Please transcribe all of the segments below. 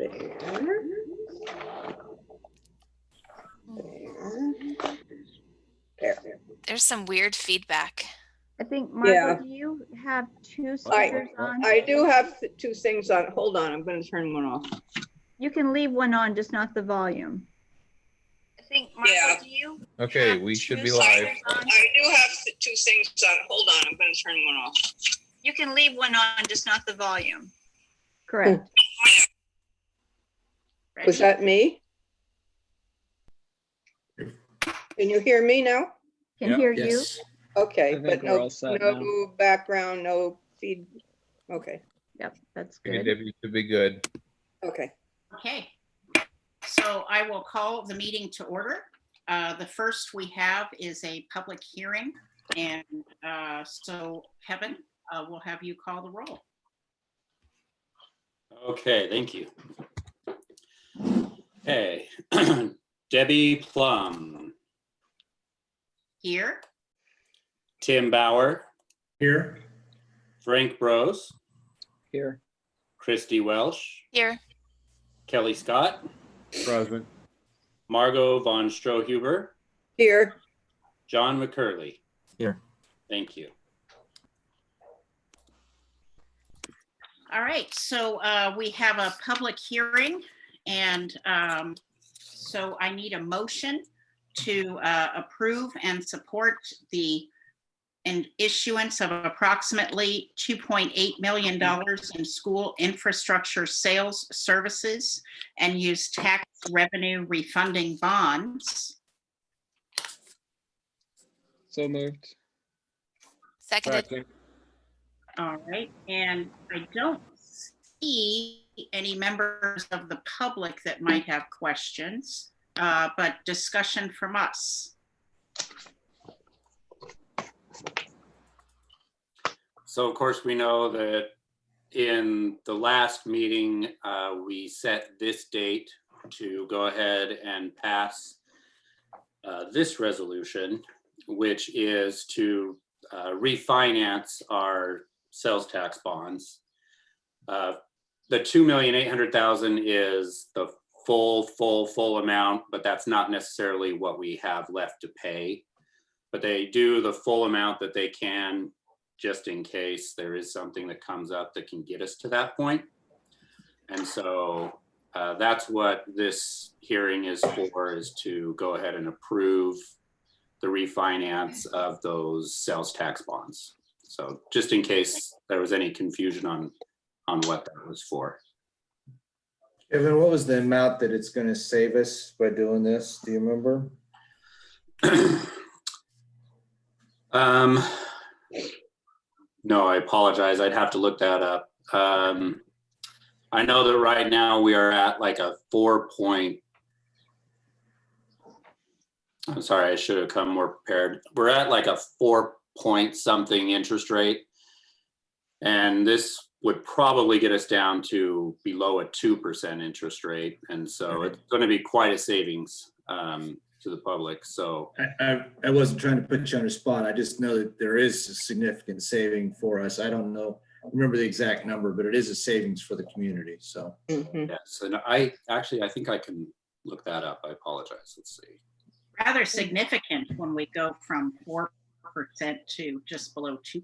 There. There's some weird feedback. I think, Margot, Yeah. do you have two speakers on? I do have two things on. Hold on, I'm going to turn one off. You can leave one on, just not the volume. I think, Margot, do you? Okay, we should be live. I do have two things on. Hold on, I'm going to turn one off. You can leave one on, just not the volume. Correct. Was that me? Can you hear me now? Can hear you. Okay, I but think we're all set now. no background, no feed. Okay, Yep, that's Okay, good. Debbie should be good. okay. Okay, so I will call the meeting to order. The first we have is a public hearing, and so Kevin, we'll have you call the roll. Okay, thank you. Okay, Debbie Plum, Here, Tim Bauer, Here. Frank Bros, Here. Christy Welsh, Here. Kelly Scott, Present. Margot von Strohuber, Here, John McCurley. Here. Thank you. all right, so we have a public hearing, and so I need a motion to approve and support the issuance of approximately $2.8 million in school infrastructure sales services and use tax revenue refunding bonds. So moved. Seconded. All right, and I don't see any members of the public that might have questions, but discussion from us. So of course we know that in the last meeting, we set this date to go ahead and pass this resolution, which is to refinance our sales tax bonds. The $2,800,000 is the full amount, but that's not necessarily what we have left to pay. But they do the full amount that they can, just in case there is something that comes up that can get us to that point. And so that's what this hearing is for, is to go ahead and approve the refinance of those sales tax bonds. So just in case there was any confusion on what that was for. Evan, what was the amount that it's going to save us by doing this? Do you remember? No, I apologize. I'd have to look that up. I know that right now we are at like a I'm sorry, I should have come more prepared. We're at like a 4-point-something interest rate. And this would probably get us down to below a 2% interest rate. And so it's going to be quite a savings to the public. So I wasn't trying to put you on the spot. I just know that there is a significant saving for us. I don't remember the exact number, but it is a savings for the community. So yes, and I think I can look that up. I apologize. Let's see. Rather significant when we go from 4% to just below 2%.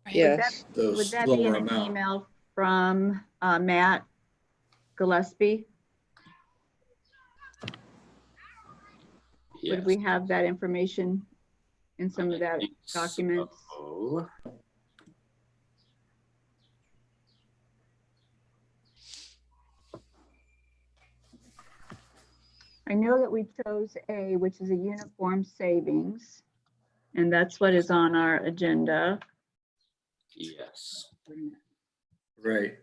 Right. yes. Would that be in an email from Matt Gillespie? Yes. Would we have that information in some of that documents? So. I know that we chose A, which is a uniform savings, and that's what is on our agenda. Yes. right.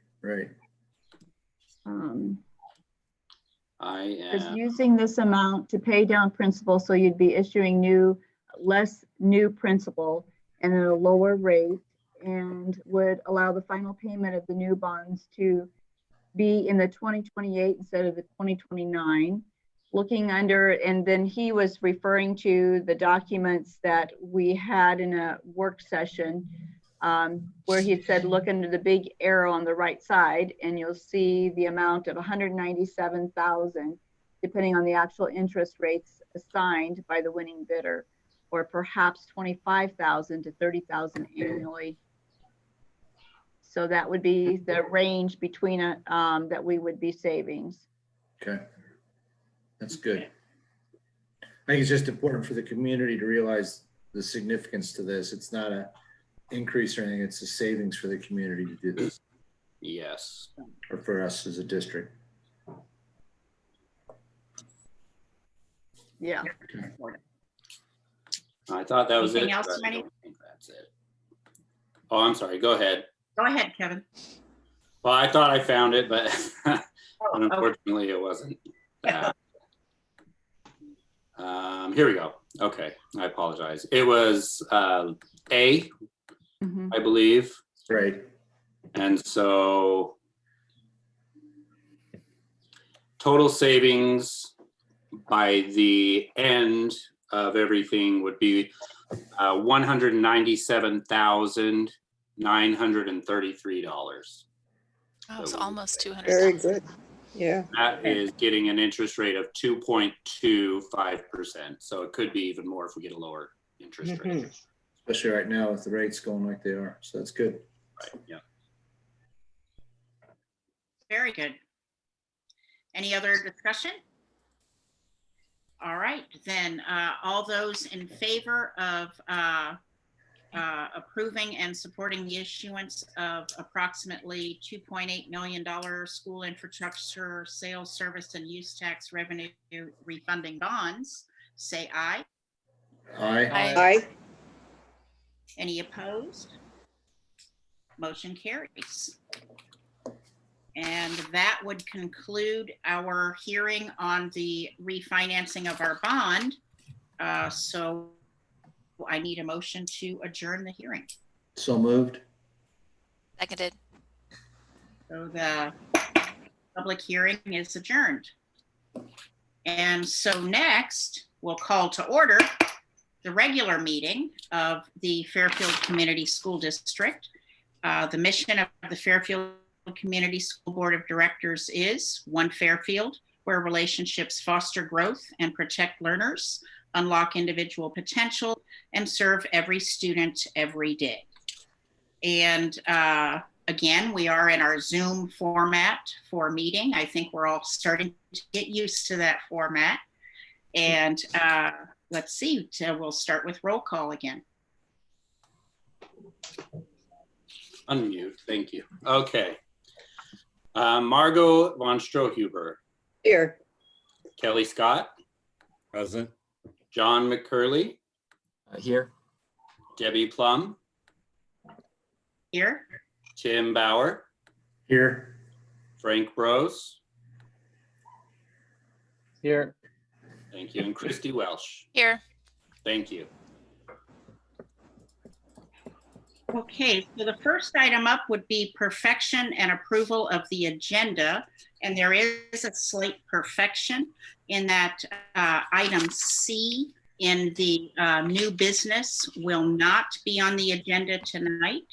I Is am. using this amount to pay down principal, so you'd be issuing less new principal and at a lower rate, and would allow the final payment of the new bonds to be in the 2028 instead of the 2029. Looking under, and then he was referring to the documents that we had in a work session where he had said, look under the big arrow on the right side, and you'll see the amount of 197,000, depending on the actual interest rates assigned by the winning bidder, or perhaps 25,000 to 30,000 annually. So that would be the range between that we would be savings. Okay. That's good. I think it's just important for the community to realize the significance to this. It's not a increase or anything, it's a savings for the community to do this, Yes. or for us as a district. Yeah. I thought that was it. Anything else, but I Rennie? don't think that's it. Oh, I'm sorry. Go ahead. Go ahead, Kevin. Well, I thought I found it, but Oh, okay. unfortunately it wasn't. Here we go. Okay, I apologize. It was A, Mhm. I believe. Right. And so total savings by the end of everything would be $197,933. Oh, so almost 200. Very good. Yeah. That is getting an interest rate of 2.25%. So it could be even more if we get a lower interest rate. Mhm. Especially right now with the rates going like they are. So that's good. Right, yeah. Very good. Any other discussion? All right, then, all those in favor of approving and supporting the issuance of approximately $2.8 million school infrastructure sales, service, and use tax revenue refunding bonds, say aye. Aye. Aye. Any opposed? Motion carries. And that would conclude our hearing on the refinancing of our bond. So I need a motion to adjourn the hearing. So moved. Seconded. So the public hearing is adjourned. And so next, we'll call to order the regular meeting of the Fairfield Community School District. The mission of the Fairfield Community School Board of Directors is One Fairfield, where relationships foster growth and protect learners, unlock individual potential, and serve every student every day. And again, we are in our Zoom format for meeting. I think we're all starting to get used to that format. And let's see, we'll start with roll call again. Unmute, thank you. Okay. Margot von Strohuber, Here. Kelly Scott, Present. John McCurley, Here. Debbie Plum, Here. Tim Bauer, Here. Frank Bros, Here. thank you, and Christy Welsh. Here. Thank you. Okay, so the first item up would be perfection and approval of the agenda. And there is a slight perfection in that item C in the new business will not be on the agenda tonight.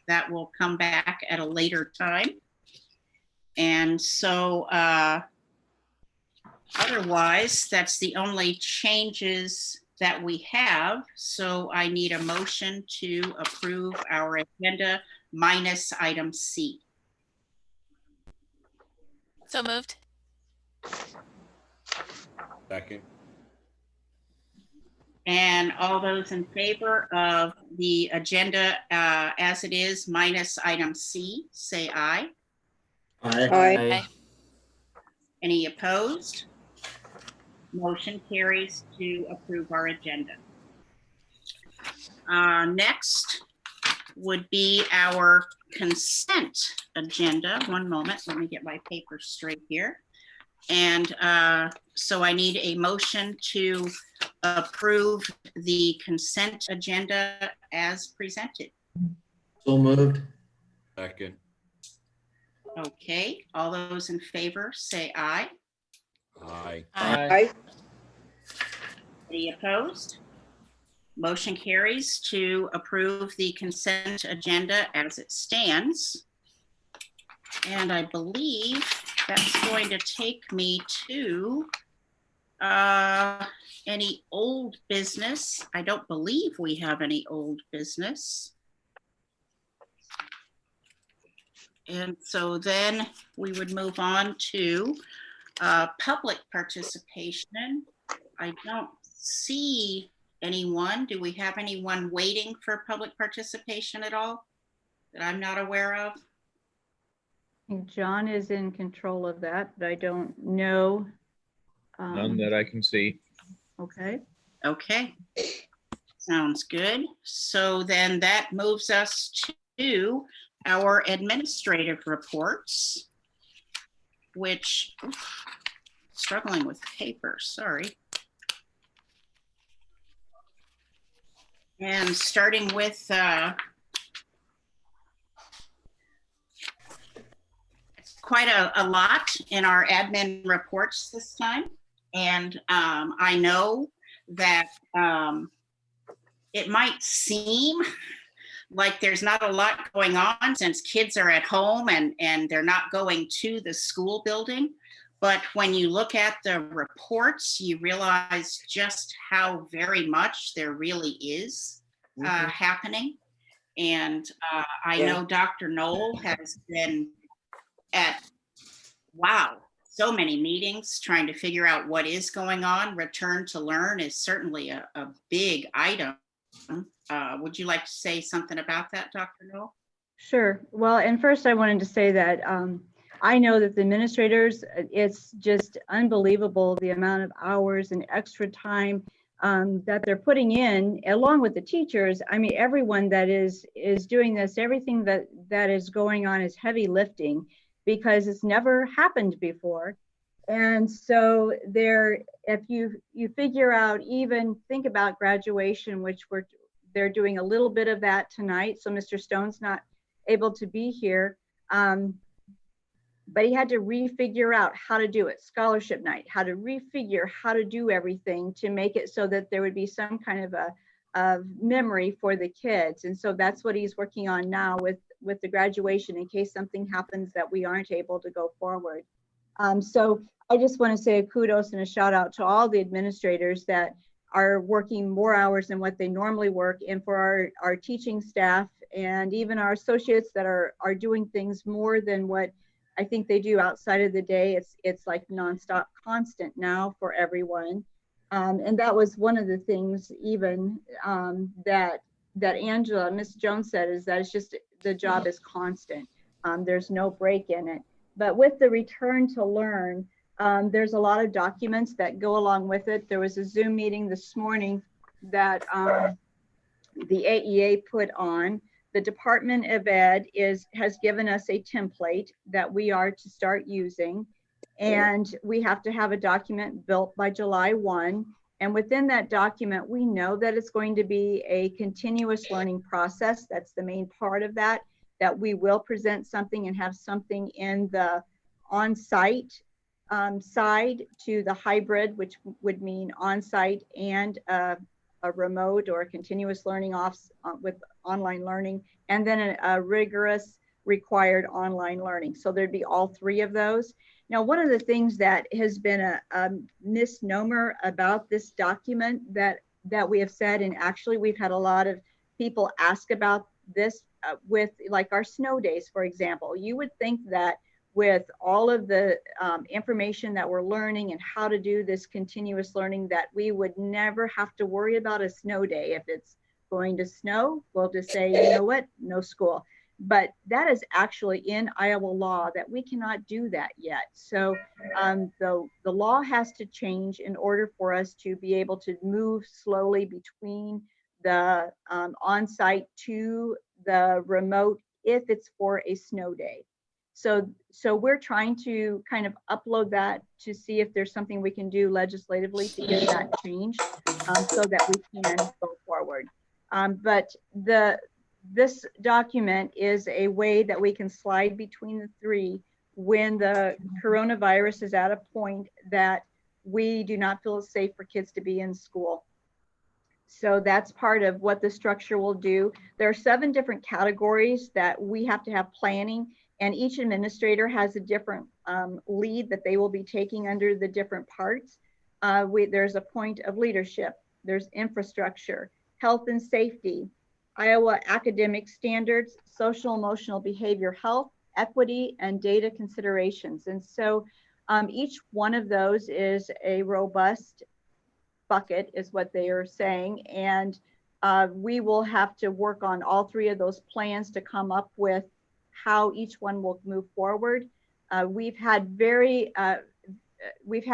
That will come back at a later time. And so otherwise, that's the only changes that we have. So I need a motion to approve our agenda minus item C. So moved. Second. And all those in favor of the agenda as it is minus item C, say aye. Aye. Aye. Any opposed? Motion carries to approve our agenda. Next would be our consent agenda. One moment, let me get my paper straight here. And so I need a motion to approve the consent agenda as presented. So moved. Second. Okay, all those in favor say aye. Aye. Aye. Aye. Any opposed? Motion carries to approve the consent agenda as it stands. And I believe that's going to take me to any old business. I don't believe we have any old business. And so then we would move on to public participation. I don't see anyone. Do we have anyone waiting for public participation at all that I'm not aware of? I think John is in control of that, but I don't know. None that I can see. Okay. Okay, sounds good. So then that moves us to our administrative reports, which, struggling with paper, sorry. And starting with quite a lot in our admin reports this time. And I know that it might seem like there's not a lot going on since kids are at home and they're not going to the school building. But when you look at the reports, you realize just how very much there really is happening. And I know Dr. Knoll has been at, wow, so many meetings trying to figure out what is going on. Return to Learn is certainly a big item. Would you like to say something about that, Dr. Knoll? Sure. Well, and first I wanted to say that I know that the administrators, it's just unbelievable the amount of hours and extra time that they're putting in, along with the teachers. I mean, everyone that is doing this, everything that is going on is heavy lifting because it's never happened before. And so there, if you figure out, even think about graduation, which they're doing a little bit of that tonight. So Mr. Stone's not able to be here. But he had to refigure out how to do it. Scholarship night, how to refigure how to do everything to make it so that there would be some kind of a memory for the kids. And so that's what he's working on now with the graduation in case something happens that we aren't able to go forward. So I just want to say a kudos and a shout out to all the administrators that are working more hours than what they normally work, and for our teaching staff and even our associates that are doing things more than what I think they do outside of the day. It's like nonstop, constant now for everyone. And that was one of the things even that Angela, Miss Jones said, is that it's just, the job is constant. There's no break in it. But with the Return to Learn, there's a lot of documents that go along with it. There was a Zoom meeting this morning that the AEA put on. The Department of Ed has given us a template that we are to start using, and we have to have a document built by July 1. And within that document, we know that it's going to be a continuous learning process. That's the main part of that we will present something and have something in the on-site side to the hybrid, which would mean on-site and a remote or a continuous learning with online learning, and then a rigorous required online learning. So there'd be all three of those. Now, one of the things that has been a misnomer about this document that we have said, and actually we've had a lot of people ask about this with like our snow days, for example. You would think that with all of the information that we're learning and how to do this continuous learning, that we would never have to worry about a snow day. If it's going to snow, we'll just say, you know what, no school. But that is actually in Iowa law that we cannot do that yet. So the law has to change in order for us to be able to move slowly between the on-site to the remote if it's for a snow day. So we're trying to kind of upload that to see if there's something we can do legislatively to get that changed so that we can go forward. But this document is a way that we can slide between the three when the coronavirus is at a point that we do not feel it's safe for kids to be in school. So that's part of what the structure will do. There are 7 different categories that we have to have planning, and each administrator has a different lead that they will be taking under the different parts. There's a point of leadership, there's infrastructure, health and safety, Iowa academic standards, social emotional behavior health, equity, and data considerations. And so each one of those is a robust bucket, is what they are saying. And we will have to work on all 3 of those plans to come up with how each one will move forward. We've had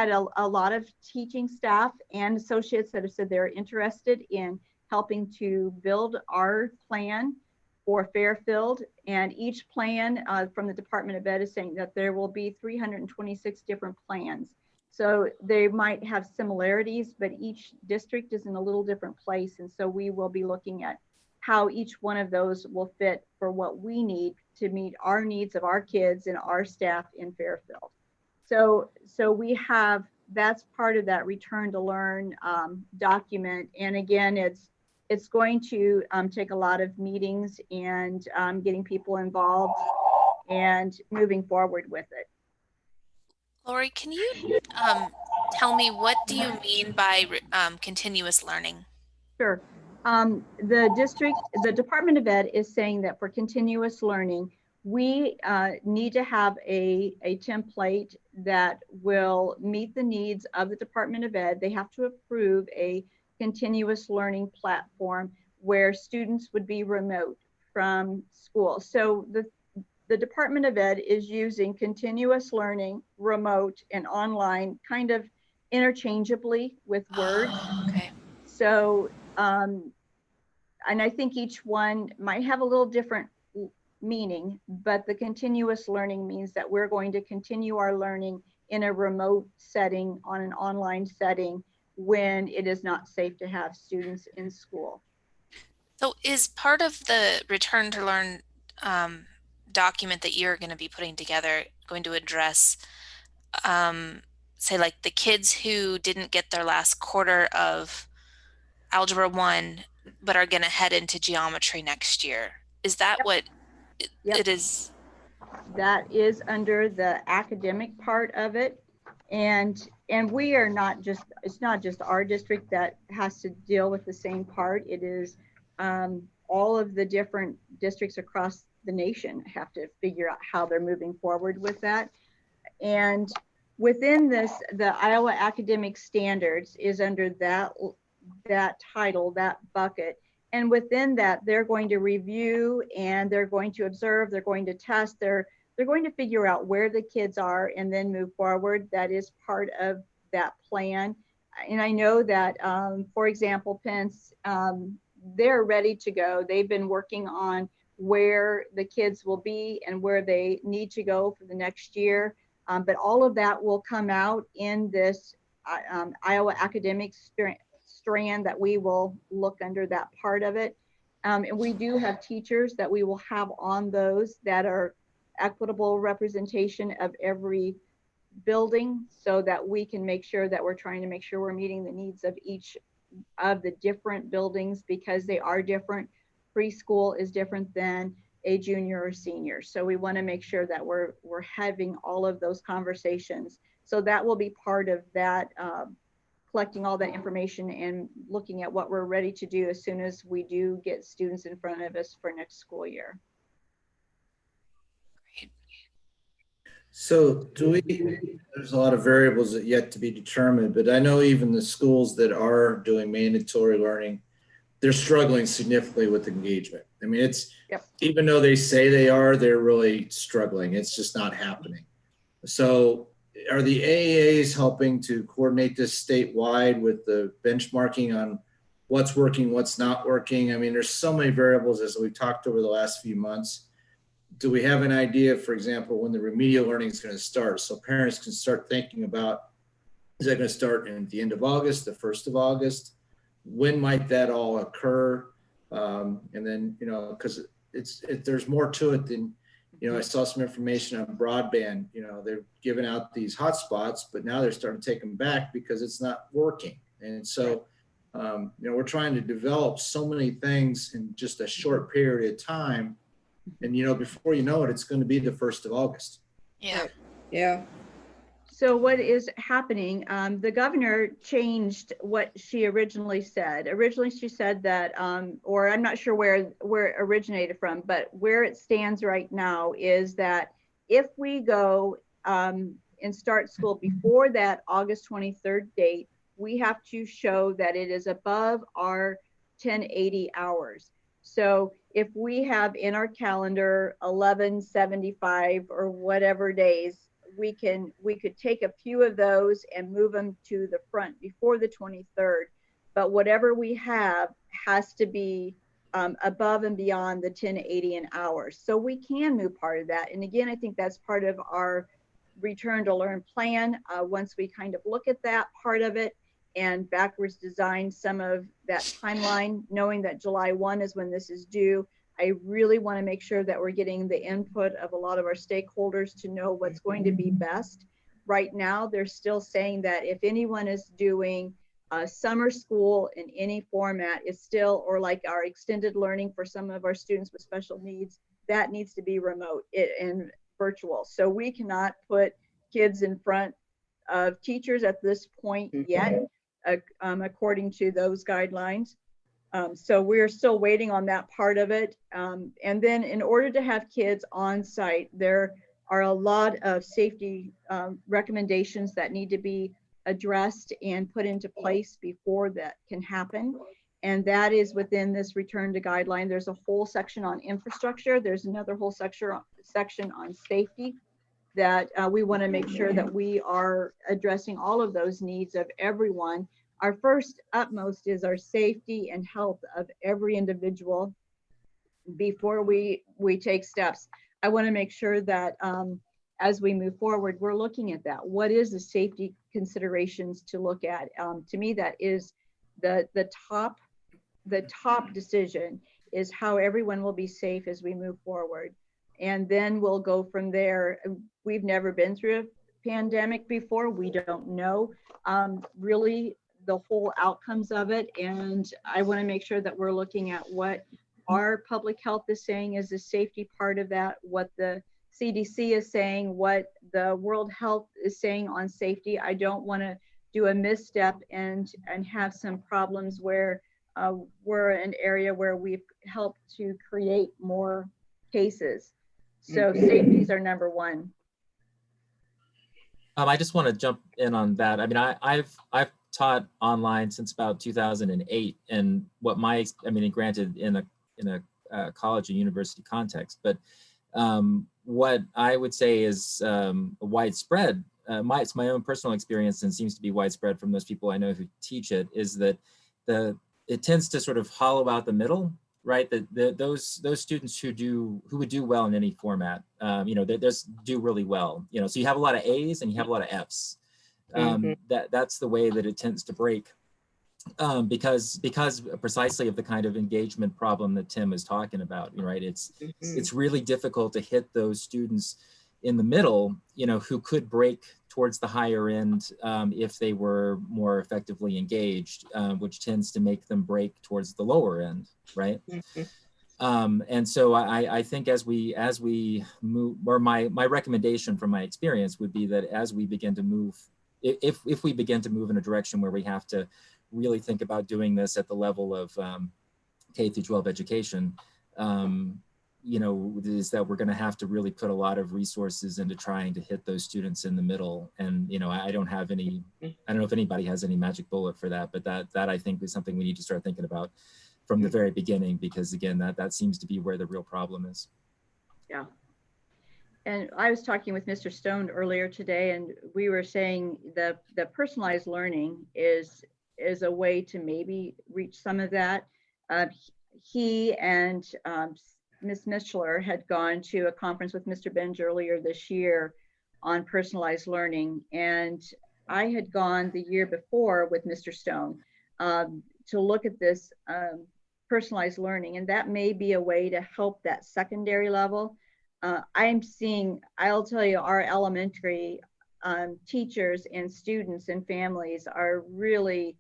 a lot of teaching staff and associates that have said they're interested in helping to build our plan for Fairfield. And each plan from the Department of Ed is saying that there will be 326 different plans. So they might have similarities, but each district is in a little different place. And so we will be looking at how each one of those will fit for what we need to meet our needs of our kids and our staff in Fairfield. So we have, that's part of that return to learn document. And again, it's going to take a lot of meetings and getting people involved and moving forward with it. Lori, can you tell me, what do you mean by continuous learning? Sure. The Department of Ed is saying that for continuous learning, we need to have a template that will meet the needs of the Department of Ed. They have to approve a continuous learning platform where students would be remote from school. So the Department of Ed is using continuous learning, remote, and online kind of interchangeably with words. Okay. So, and I think each one might have a little different meaning, but the continuous learning means that we're going to continue our learning in a remote setting, on an online setting, when it is not safe to have students in school. So is part of the return to learn document that you're going to be putting together going to address, say, like the kids who didn't get their last quarter of Algebra 1, but are going to head into geometry next year? Is that what it is? That is under the academic part of it. And we are not just, it's not just our district that has to deal with the same part. It is all of the different districts across the nation have to figure out how they're moving forward with that. And within this, the Iowa Academic Standards is under that title, that bucket. And within that, they're going to review and they're going to observe, they're going to test, they're going to figure out where the kids are and then move forward. That is part of that plan. And I know that, for example, Pence, they're ready to go. They've been working on where the kids will be and where they need to go for the next year. But all of that will come out in this Iowa academic strand that we will look under that part of it. And we do have teachers that we will have on those that are equitable representation of every building, so that we can make sure that we're trying to make sure we're meeting the needs of each of the different buildings, because they are different. Preschool is different than a junior or senior. So we want to make sure that we're having all of those conversations. So that will be part of that, collecting all that information and looking at what we're ready to do as soon as we do get students in front of us for next school year. So there's a lot of variables that yet to be determined, but I know even the schools that are doing mandatory learning, they're struggling significantly with engagement. I mean, even though they say they are, they're really struggling. It's just not happening. So are the AAAs helping to coordinate this statewide with the benchmarking on what's working, what's not working? I mean, there's so many variables as we've talked over the last few months. Do we have an idea, for example, when the remedial learning is going to start, so parents can start thinking about, is that going to start at the end of August, the 1st of August? When might that all occur? And then, you know, because there's more to it than, you know, I saw some information on broadband. You know, they're giving out these hotspots, but now they're starting to take them back because it's not working. And so We're trying to develop so many things in just a short period of time. And, before you know it, it's going to be the 1st of August. Yeah. Yeah. So what is happening, the governor changed what she originally said. Originally, she said that, or I'm not sure where it originated from, but where it stands right now is that if we go and start school before that August 23rd date, we have to show that it is above our 1080 hours. So if we have in our calendar 1175 or whatever days, we could take a few of those and move them to the front before the 23rd. But whatever we have has to be above and beyond the 1080 an hour. So we can move part of that. And again, I think that's part of our return to learn plan. Once we kind of look at that part of it and backwards design some of that timeline, knowing that July 1 is when this is due, I really want to make sure that we're getting the input of a lot of our stakeholders to know what's going to be best. Right now, they're still saying that if anyone is doing summer school in any format, it's still, or like our extended learning for some of our students with special needs, that needs to be remote and virtual. So we cannot put kids in front of teachers at this point yet, according to those guidelines. So we're still waiting on that part of it. And then in order to have kids on site, there are a lot of safety recommendations that need to be addressed and put into place before that can happen. And that is within this return to guideline. There's a whole section on infrastructure. There's another whole section on safety that we want to make sure that we are addressing all of those needs of everyone. Our first utmost is our safety and health of every individual before we take steps. I want to make sure that as we move forward, we're looking at that. What is the safety considerations to look at? To me, that is the top decision, is how everyone will be safe as we move forward. And then we'll go from there. We've never been through a pandemic before. We don't know really the whole outcomes of it. And I want to make sure that we're looking at what our public health is saying is the safety part of that, what the CDC is saying, what the World Health is saying on safety. I don't want to do a misstep and have some problems where we're an area where we've helped to create more cases. So safety is our number one. I just want to jump in on that. I mean, I've taught online since about 2008, and granted in a college and university context, but what I would say is widespread. It's my own personal experience, and seems to be widespread from those people I know who teach it, is that it tends to sort of hollow out the middle, right? Those students who would do well in any format, they do really well. So you have a lot of A's and you have a lot of F's. That's the way that it tends to break, because precisely of the kind of engagement problem that Tim is talking about, right? It's really difficult to hit those students in the middle, who could break towards the higher end if they were more effectively engaged, which tends to make them break towards the lower end, right? And so I think as we move, or my recommendation from my experience would be that as we begin to move, if we begin to move in a direction where we have to really think about doing this at the level of K through 12 education, is that we're going to have to really put a lot of resources into trying to hit those students in the middle. And, I don't know if anybody has any magic bullet for that, but that I think is something we need to start thinking about from the very beginning, because again, that seems to be where the real problem is. Yeah. And I was talking with Mr. Stone earlier today, and we were saying the personalized learning is a way to maybe reach some of that. He and Ms. Mischler had gone to a conference with Mr. Benj earlier this year on personalized learning. And I had gone the year before with Mr. Stone to look at this personalized learning. And that may be a way to help that secondary level. I'll tell you, our elementary teachers and students and families are really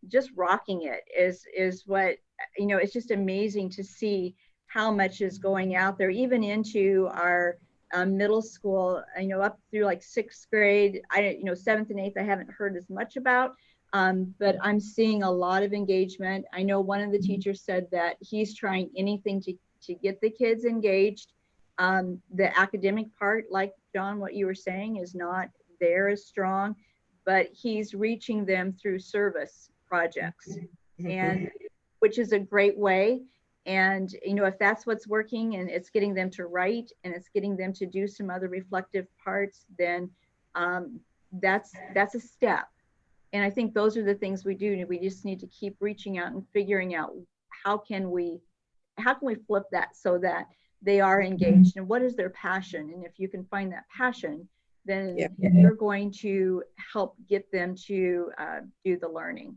just rocking it is what, you know, it's just amazing to see how much is going out there, even into our middle school, you know, up through like 6th grade. You know, 7th and 8th, I haven't heard as much about, but I'm seeing a lot of engagement. I know one of the teachers said that he's trying anything to get the kids engaged. The academic part, like John, what you were saying, is not there as strong, but he's reaching them through service projects, and which is a great way. And, you know, if that's what's working and it's getting them to write and it's getting them to do some other reflective parts, then that's a step. And I think those are the things we do. We just need to keep reaching out and figuring out how can we flip that so that they are engaged, and what is their passion. And if you can find that passion, then you're going to help get them to do the learning.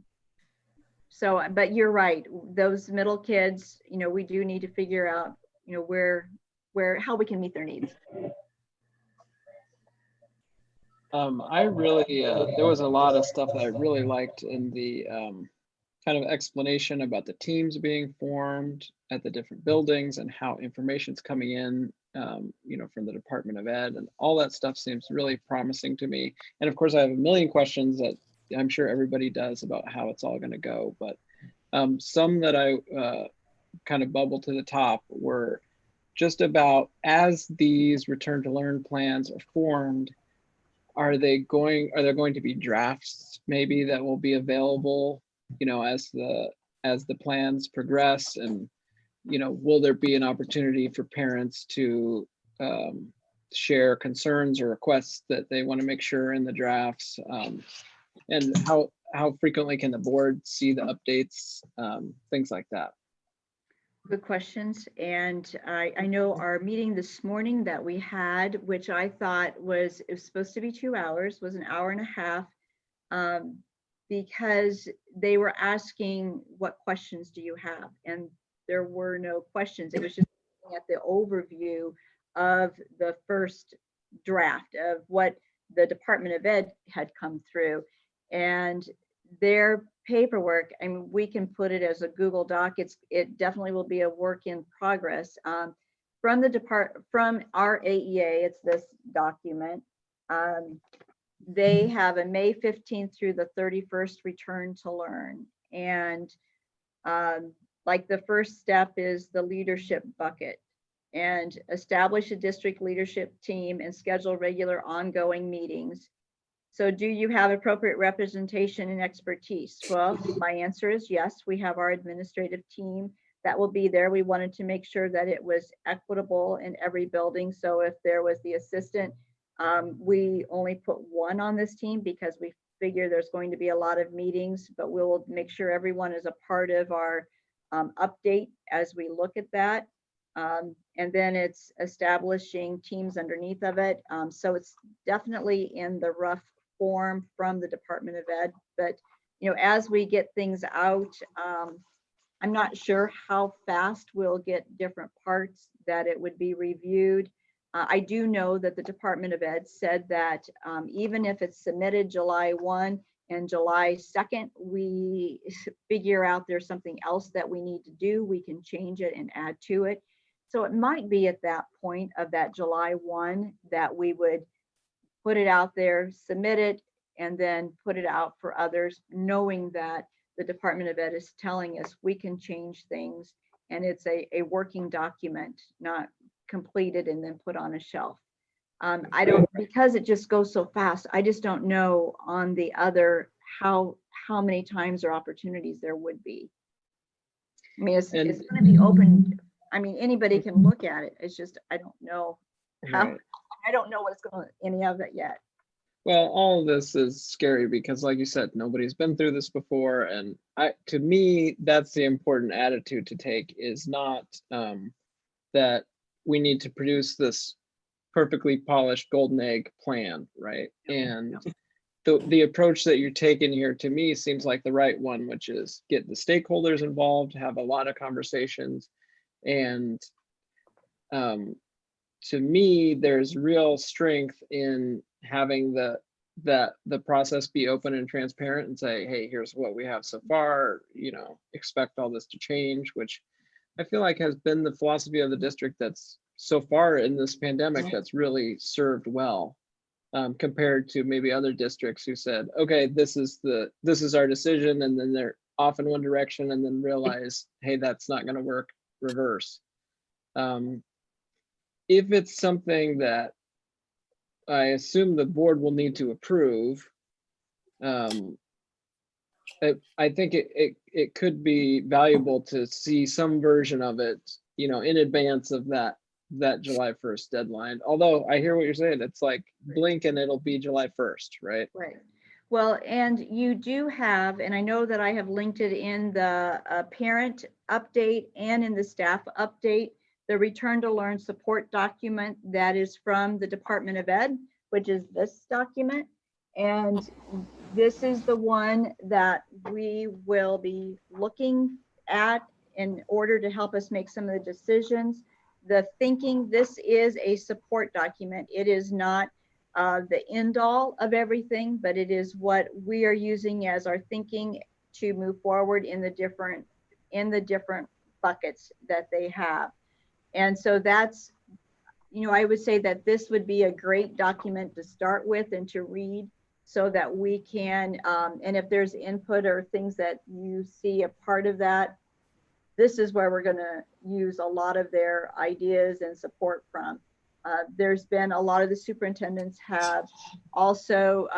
So, but you're right, those middle kids, you know, we do need to figure out, you know, how we can meet their needs. I really, there was a lot of stuff that I really liked in the kind of explanation about the teams being formed at the different buildings and how information's coming in, you know, from the Department of Ed, and all that stuff seems really promising to me. And of course, I have a million questions that I'm sure everybody does about how it's all going to go, but some that I kind of bubbled to the top were just about, as these return to learn plans are formed, are there going to be drafts maybe that will be available, you know, as the plans progress? And, you know, will there be an opportunity for parents to share concerns or requests that they want to make sure in the drafts? And how frequently can the board see the updates, things like that? Good questions. And I know our meeting this morning that we had, which I thought it was supposed to be 2 hours, was an hour and a half, because they were asking, what questions do you have? And there were no questions. It was just looking at the overview of the first draft of what the Department of Ed had come through. And their paperwork, I mean, we can put it as a Google Doc. It definitely will be a work in progress. From our AEA, it's this document. They have a May 15th through the 31st return to learn. And like the first step is the leadership bucket, and establish a district leadership team and schedule regular ongoing meetings. So do you have appropriate representation and expertise? Well, my answer is yes. We have our administrative team that will be there. We wanted to make sure that it was equitable in every building. So if there was the assistant, we only put one on this team because we figure there's going to be a lot of meetings, but we'll make sure everyone is a part of our update as we look at that. And then it's establishing teams underneath of it. So it's definitely in the rough form from the Department of Ed, but you know, as we get things out, I'm not sure how fast we'll get different parts that it would be reviewed. I do know that the Department of Ed said that even if it's submitted July 1 and July 2nd, we figure out there's something else that we need to do, we can change it and add to it. So it might be at that point of that July 1 that we would put it out there, submit it, and then put it out for others, knowing that the Department of Ed is telling us we can change things, and it's a working document, not completed and then put on a shelf. I don't, because it just goes so fast, I just don't know on the other how many times or opportunities there would be. I mean, it's going to be open. I mean, anybody can look at it. It's just, I don't know how. Right. I don't know what's going to any of it yet. Well, all of this is scary because, like you said, nobody's been through this before. And to me, that's the important attitude to take, is not that we need to produce this perfectly polished golden egg plan, right? And the approach that you're taking here, to me, seems like the right one, which is get the stakeholders involved, have a lot of conversations. And to me, there's real strength in having the that the process be open and transparent and say, hey, here's what we have so far, expect all this to change, which I feel like has been the philosophy of the district that's so far in this pandemic that's really served well, compared to maybe other districts who said, okay, this is our decision, and then they're off in one direction and then realize, hey, that's not going to work, reverse. If it's something that I assume the board will need to approve, I think it could be valuable to see some version of it, in advance of that July 1st deadline. Although I hear what you're saying, it's like blink and it'll be July 1st, right? Right. Well, and you do have, and I know that I have linked it in the parent update and in the staff update, the Return to Learn support document that is from the Department of Ed, which is this document. And this is the one that we will be looking at in order to help us make some of the decisions. The thinking, this is a support document. It is not the end all of everything, but it is what we are using as our thinking to move forward in the different buckets that they have. And so that's, I would say that this would be a great document to start with and to read so that we can, and if there's input or things that you see a part of that, this is where we're going to use a lot of their ideas and support from. There's been a lot of the superintendents have also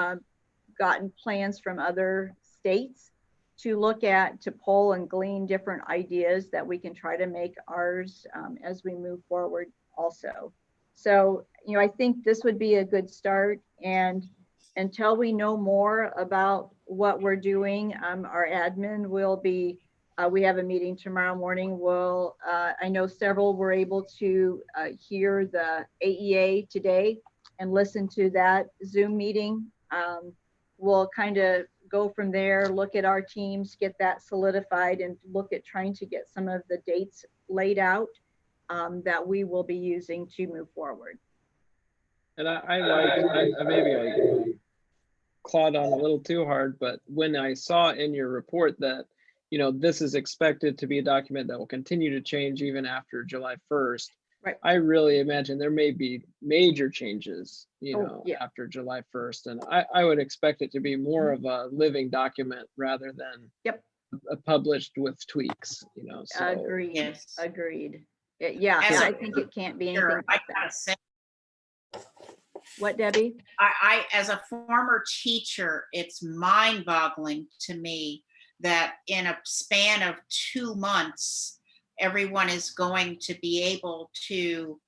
gotten plans from other states to look at, to pull and glean different ideas that we can try to make ours as we move forward also. So, I think this would be a good start. And until we know more about what we're doing, our admin will be, we have a meeting tomorrow morning. I know several were able to hear the AEA today and listen to that Zoom meeting. We'll kind of go from there, look at our teams, get that solidified, and look at trying to get some of the dates laid out that we will be using to move forward. And I maybe clawed on a little too hard, but when I saw in your report that, this is expected to be a document that will continue to change even after July 1st, right. I really imagine there may be major changes, Yeah. after July 1st. And I would expect it to be more of a living document rather than published with tweaks, So. Agreed. Yes. Agreed. Yeah, As I a think it can't be anything Sure, I like gotta that. say, What, Debbie? I, as a former teacher, it's mind-boggling to me that in a span of 2 months, everyone is going to be able to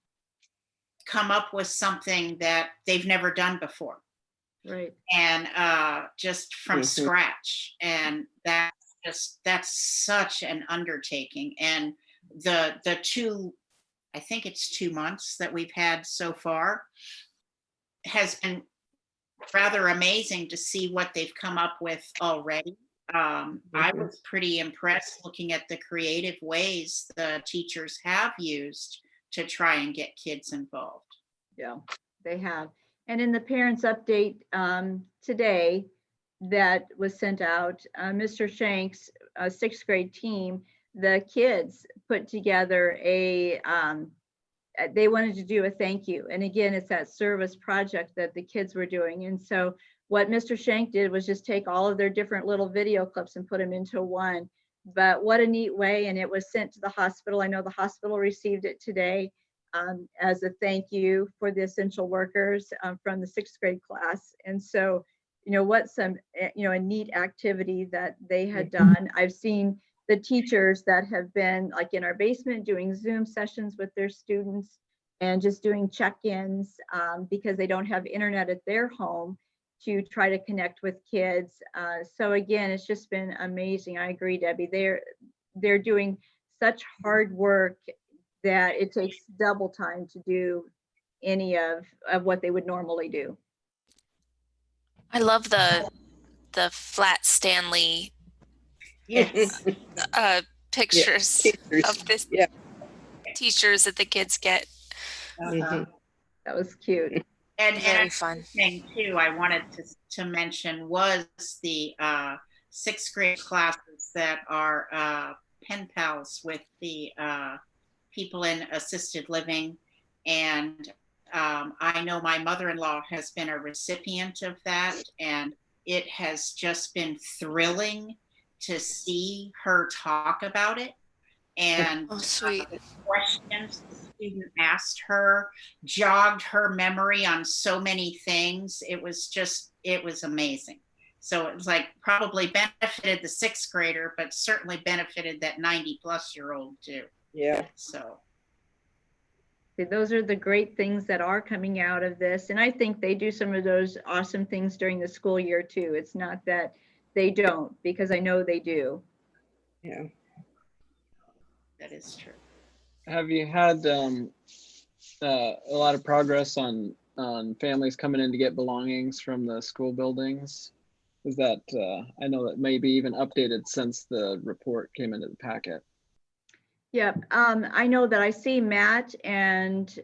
come up with something that they've never done before. Right. And just from scratch. And that's such an undertaking. And the I think it's 2 months that we've had so far has been rather amazing to see what they've come up with already. I was pretty impressed looking at the creative ways the teachers have used to try and get kids involved. Yeah, they have. And in the parents update today that was sent out, Mr. Shank's 6th grade team, the kids put together they wanted to do a thank you. And again, it's that service project that the kids were doing. And so what Mr. Shank did was just take all of their different little video clips and put them into one. But what a neat way. And it was sent to the hospital. I know the hospital received it today as a thank you for the essential workers from the 6th grade class. And so, what a neat activity that they had done. I've seen the teachers that have been like in our basement doing Zoom sessions with their students and just doing check-ins because they don't have internet at their home to try to connect with kids. So again, it's just been amazing. I agree, Debbie. They're doing such hard work that it takes double time to do any of what they would normally do. I love the flat Stanley Yes. pictures of this teachers that the kids get. Uh-huh. That was cute. And Very fun. thing too, I wanted to mention was the sixth grade classes that are pen pals with the people in assisted living. And I know my mother-in-law has been a recipient of that, and it has just been thrilling to see her talk about it. And Oh, sweet. the questions the student asked her jogged her memory on so many things. It was amazing. So it was like probably benefited the sixth grader, but certainly benefited that 90-plus-year-old too. Yeah. So Those are the great things that are coming out of this. And I think they do some of those awesome things during the school year too. It's not that they don't, because I know they do. Yeah. that is true. Have you had a lot of progress on families coming in to get belongings from the school buildings? Is that I know that maybe even updated since the report came into the packet. Yeah, I know that I see Matt and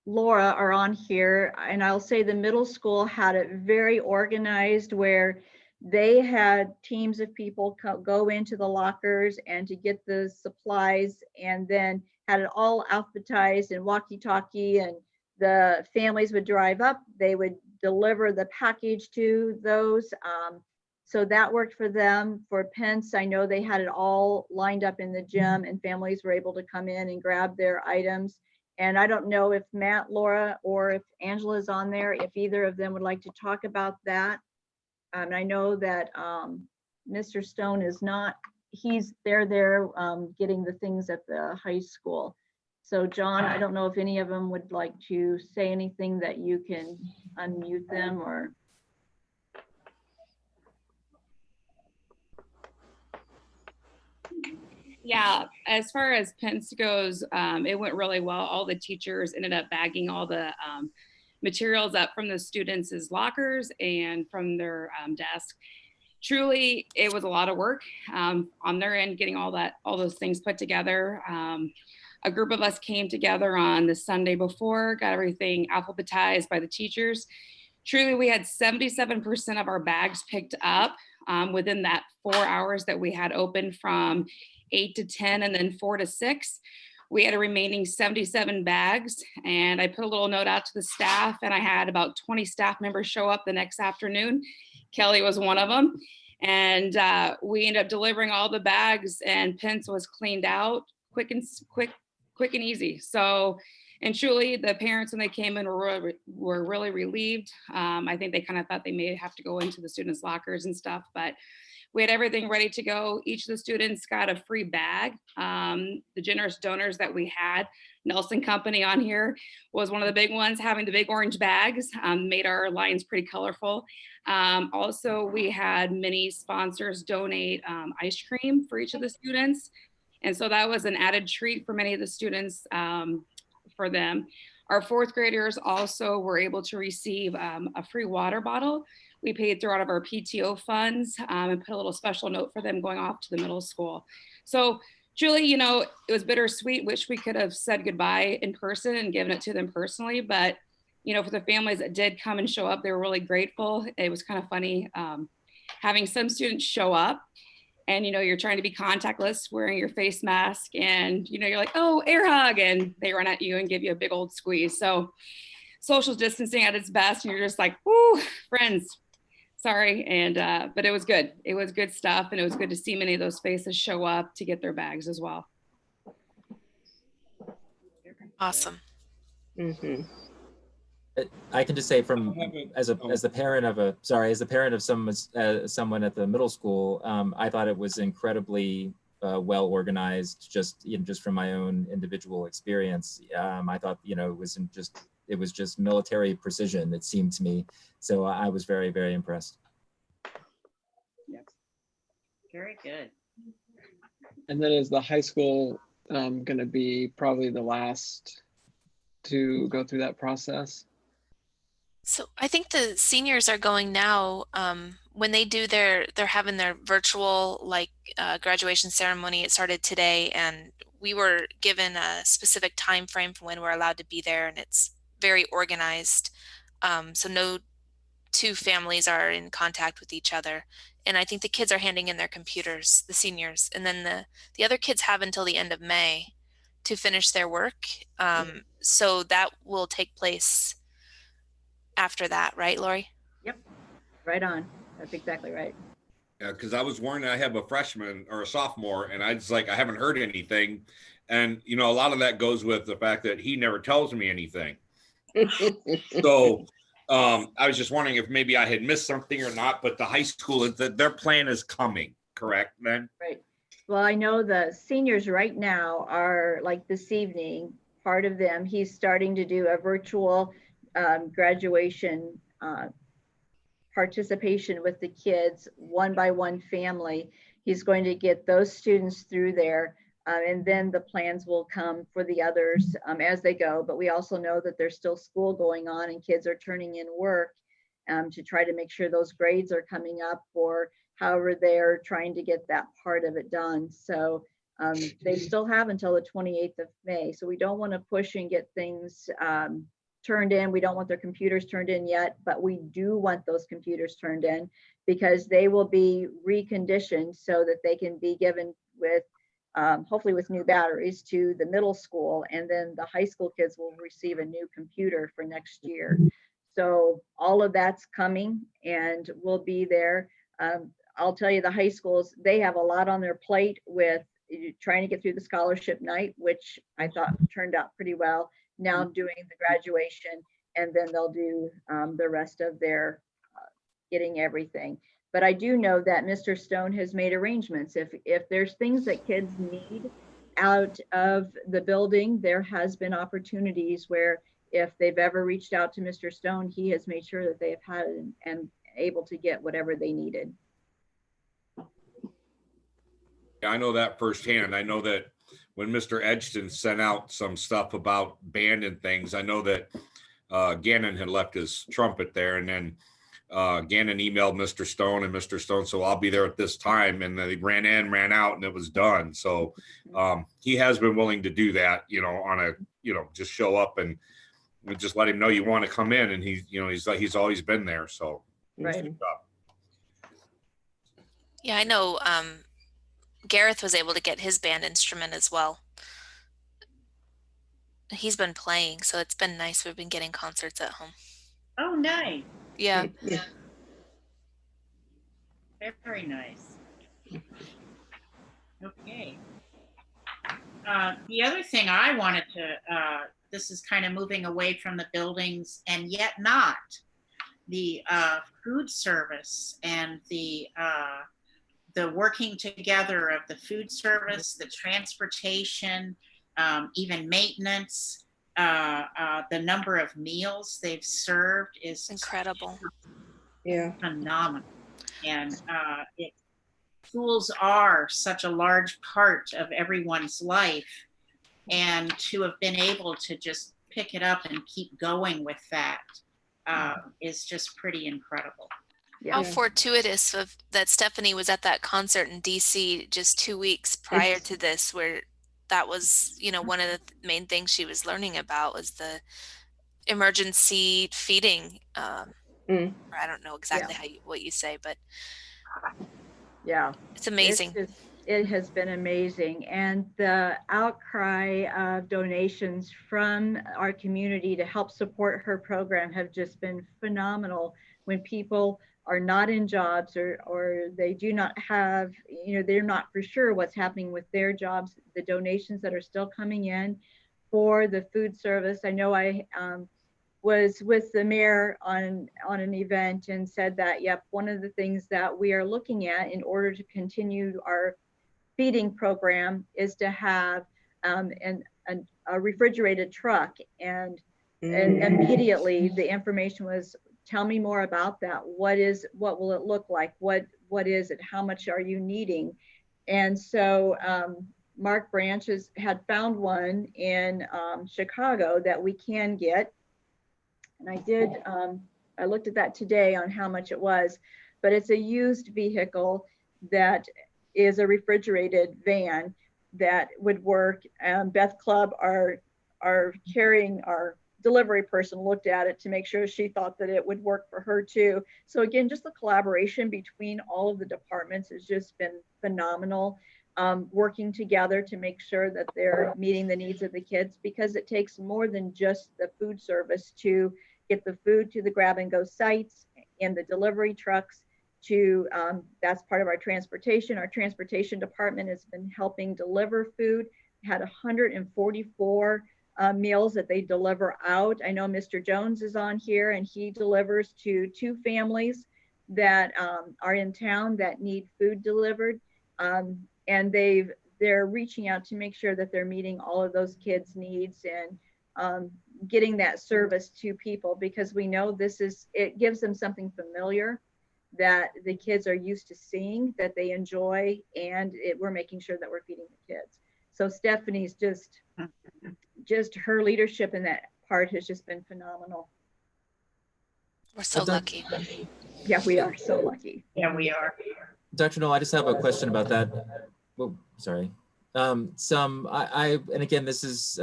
Laura are on here, and I'll say the middle school had it very organized where they had teams of people go into the lockers and to get the supplies, and then had it all alphabetized and walkie-talkie, and the families would drive up, they would deliver the package to those. So that worked for them. For Pence, I know they had it all lined up in the gym and families were able to come in and grab their items. And I don't know if Matt, Laura, or if Angela's on there, if either of them would like to talk about that. I know that Mr. Stone is not, they're there getting the things at the high school. So John, I don't know if any of them would like to say anything that you can unmute them or. Yeah, as far as Pence goes, it went really well. All the teachers ended up bagging all the materials up from the students' lockers and from their desk. Truly, it was a lot of work on their end, getting all those things put together. A group of us came together on the Sunday before, got everything alphabetized by the teachers. Truly, we had 77% of our bags picked up within that 4 hours that we had open from 8 to 10 and then 4 to 6. We had a remaining 77 bags, and I put a little note out to the staff, and I had about 20 staff members show up the next afternoon. Kelly was one of them. And we ended up delivering all the bags, and Pence was cleaned out quick and easy. So, and truly the parents, when they came in, were really relieved. I think they kind of thought they may have to go into the students' lockers and stuff, but we had everything ready to go. Each of the students got a free bag. The generous donors that we had, Nelson Company on here was one of the big ones, having the big orange bags, made our lines pretty colorful. Also, we had many sponsors donate ice cream for each of the students. And so that was an added treat for many of the students for them. Our fourth graders also were able to receive a free water bottle. We paid through out of our PTO funds and put a little special note for them going off to the middle school. So Julie, you know, it was bittersweet. Wish we could have said goodbye in person and given it to them personally. But, you know, for the families that did come and show up, they were really grateful. It was kind of funny having some students show up and, you know, you're trying to be contactless, wearing your face mask, and, you know, you're like, oh, air hug, and they run at you and give you a big old squeeze. So social distancing at its best, and you're just like, whoo, friends. Sorry, and but it was good. It was good stuff, and it was good to see many of those faces show up to get their bags as well. Awesome. Mm-hmm. I can just say from as the parent of someone at the middle school, I thought it was incredibly well organized. Just from my own individual experience, I thought it was just military precision, it seemed to me. So I was very, very impressed. Yes. Very good. And then is the high school going to be probably the last to go through that process? So I think the seniors are going now. When they do they're having their virtual graduation ceremony. It started today, and we were given a specific time frame for when we're allowed to be there, and it's very organized. So no two families are in contact with each other. And I think the kids are handing in their computers, the seniors, and then the other kids have until the end of May to finish their work. So that will take place after that, right, Lori? Yep, right on. That's exactly right. Yeah, because I was warned I have a freshman or a sophomore, and I was like, I haven't heard anything. And, you know, a lot of that goes with the fact that he never tells me anything. So I was just wondering if maybe I had missed something or not, but the high school, their plan is coming, correct, then? Right. Well, I know the seniors right now are, like this evening, part of them, he's starting to do a virtual graduation participation with the kids, one by one family. He's going to get those students through there. And then the plans will come for the others as they go. But we also know that there's still school going on and kids are turning in work to try to make sure those grades are coming up, or however they're trying to get that part of it done. So they still have until the 28th of May. So we don't want to push and get things turned in. We don't want their computers turned in yet, but we do want those computers turned in because they will be reconditioned so that they can be given with hopefully with new batteries to the middle school, and then the high school kids will receive a new computer for next year. So all of that's coming and we'll be there. I'll tell you, the high schools, they have a lot on their plate with trying to get through the scholarship night, which I thought turned out pretty well. Now doing the graduation, and then they'll do the rest of their getting everything. But I do know that Mr. Stone has made arrangements. If there's things that kids need out of the building, there has been opportunities where if they've ever reached out to Mr. Stone, he has made sure that they have had it and able to get whatever they needed. Yeah, I know that firsthand. I know that when Mr. Edgston sent out some stuff about band and things, I know that Gannon had left his trumpet there, and then Gannon emailed Mr. Stone, and Mr. Stone, so I'll be there at this time, and they ran in, ran out, and it was done. So he has been willing to do that, you know, on a, you know, just show up and just let him know you want to come in, and he's always been there. So right. Yeah, I know Gareth was able to get his band instrument as well. He's been playing, so it's been nice. We've been getting concerts at home. Oh, nice. Yeah. Very nice. Okay. The other thing I wanted to, this is kind of moving away from the buildings and yet not, the food service and the working together of the food service, the transportation, even maintenance, the number of meals they've served is incredible. Yeah, phenomenal. And schools are such a large part of everyone's life, and to have been able to just pick it up and keep going with that is just pretty incredible. How fortuitous that Stephanie was at that concert in DC just 2 weeks prior to this, where that was, you know, one of the main things she was learning about was the emergency feeding. I don't know exactly what you say, but yeah, it's amazing. It has been amazing. And the outcry of donations from our community to help support her program have just been phenomenal. When people are not in jobs or they do not have, you know, they're not for sure what's happening with their jobs, the donations that are still coming in for the food service. I know I was with the mayor on an event and said that, yep, one of the things that we are looking at in order to continue our feeding program is to have a refrigerated truck. And immediately the information was, tell me more about that. What will it look like? What is it? How much are you needing? And so Mark Branch had found one in Chicago that we can get. And I looked at that today on how much it was, but it's a used vehicle that is a refrigerated van that would work. Beth Club are carrying our delivery person looked at it to make sure she thought that it would work for her too. So again, just the collaboration between all of the departments has just been phenomenal. Working together to make sure that they're meeting the needs of the kids, because it takes more than just the food service to get the food to the grab and go sites and the delivery trucks to, that's part of our transportation. Our transportation department has been helping deliver food. We had 144 meals that they deliver out. I know Mr. Jones is on here, and he delivers to 2 families that are in town that need food delivered. And they're reaching out to make sure that they're meeting all of those kids' needs and getting that service to people, because we know it gives them something familiar that the kids are used to seeing, that they enjoy, and we're making sure that we're feeding the kids. So Stephanie's just her leadership in that part has just been phenomenal. We're so lucky. Yeah, we are so lucky. Yeah, we are. Dr. Knoll, I just have a question about that. Well, sorry. And again, this is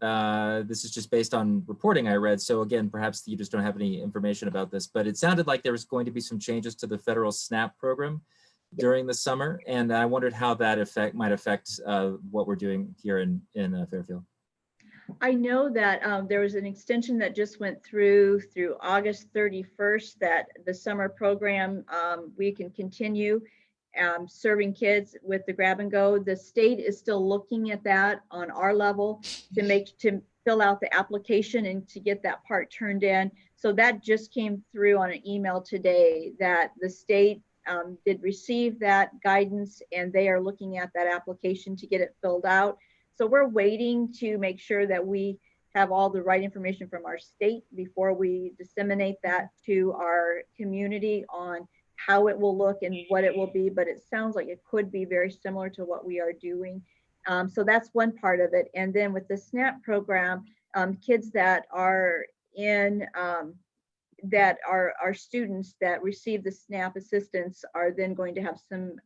just based on reporting I read. So again, perhaps you just don't have any information about this, but it sounded like there was going to be some changes to the federal SNAP program during the summer. And I wondered how that might affect what we're doing here in Fairfield. I know that there was an extension that just went through August 31st, that the summer program, we can continue serving kids with the grab and go. The state is still looking at that on our level to fill out the application and to get that part turned in. So that just came through on an email today that the state did receive that guidance, and they are looking at that application to get it filled out. So we're waiting to make sure that we have all the right information from our state before we disseminate that to our community on how it will look and what it will be. But it sounds like it could be very similar to what we are doing. So that's one part of it. And then with the SNAP program, kids that are in, that are students that receive the SNAP assistance are then going to have some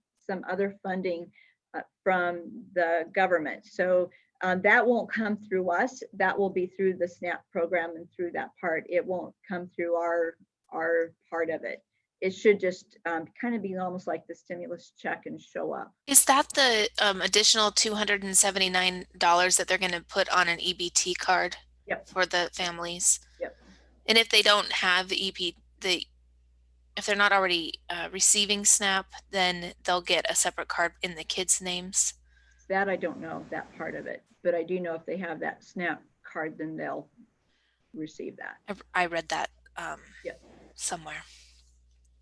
other funding from the government. So that won't come through us. That will be through the SNAP program and through that part. It won't come through our part of it. It should just kind of be almost like the stimulus check and show up. Is that the additional $279 that they're going to put on an EBT card? Yep. For the families? Yep. And if they don't have the if they're not already receiving SNAP, then they'll get a separate card in the kids' names? That I don't know, that part of it, but I do know if they have that SNAP card, then they'll receive that. I read that Yep. somewhere.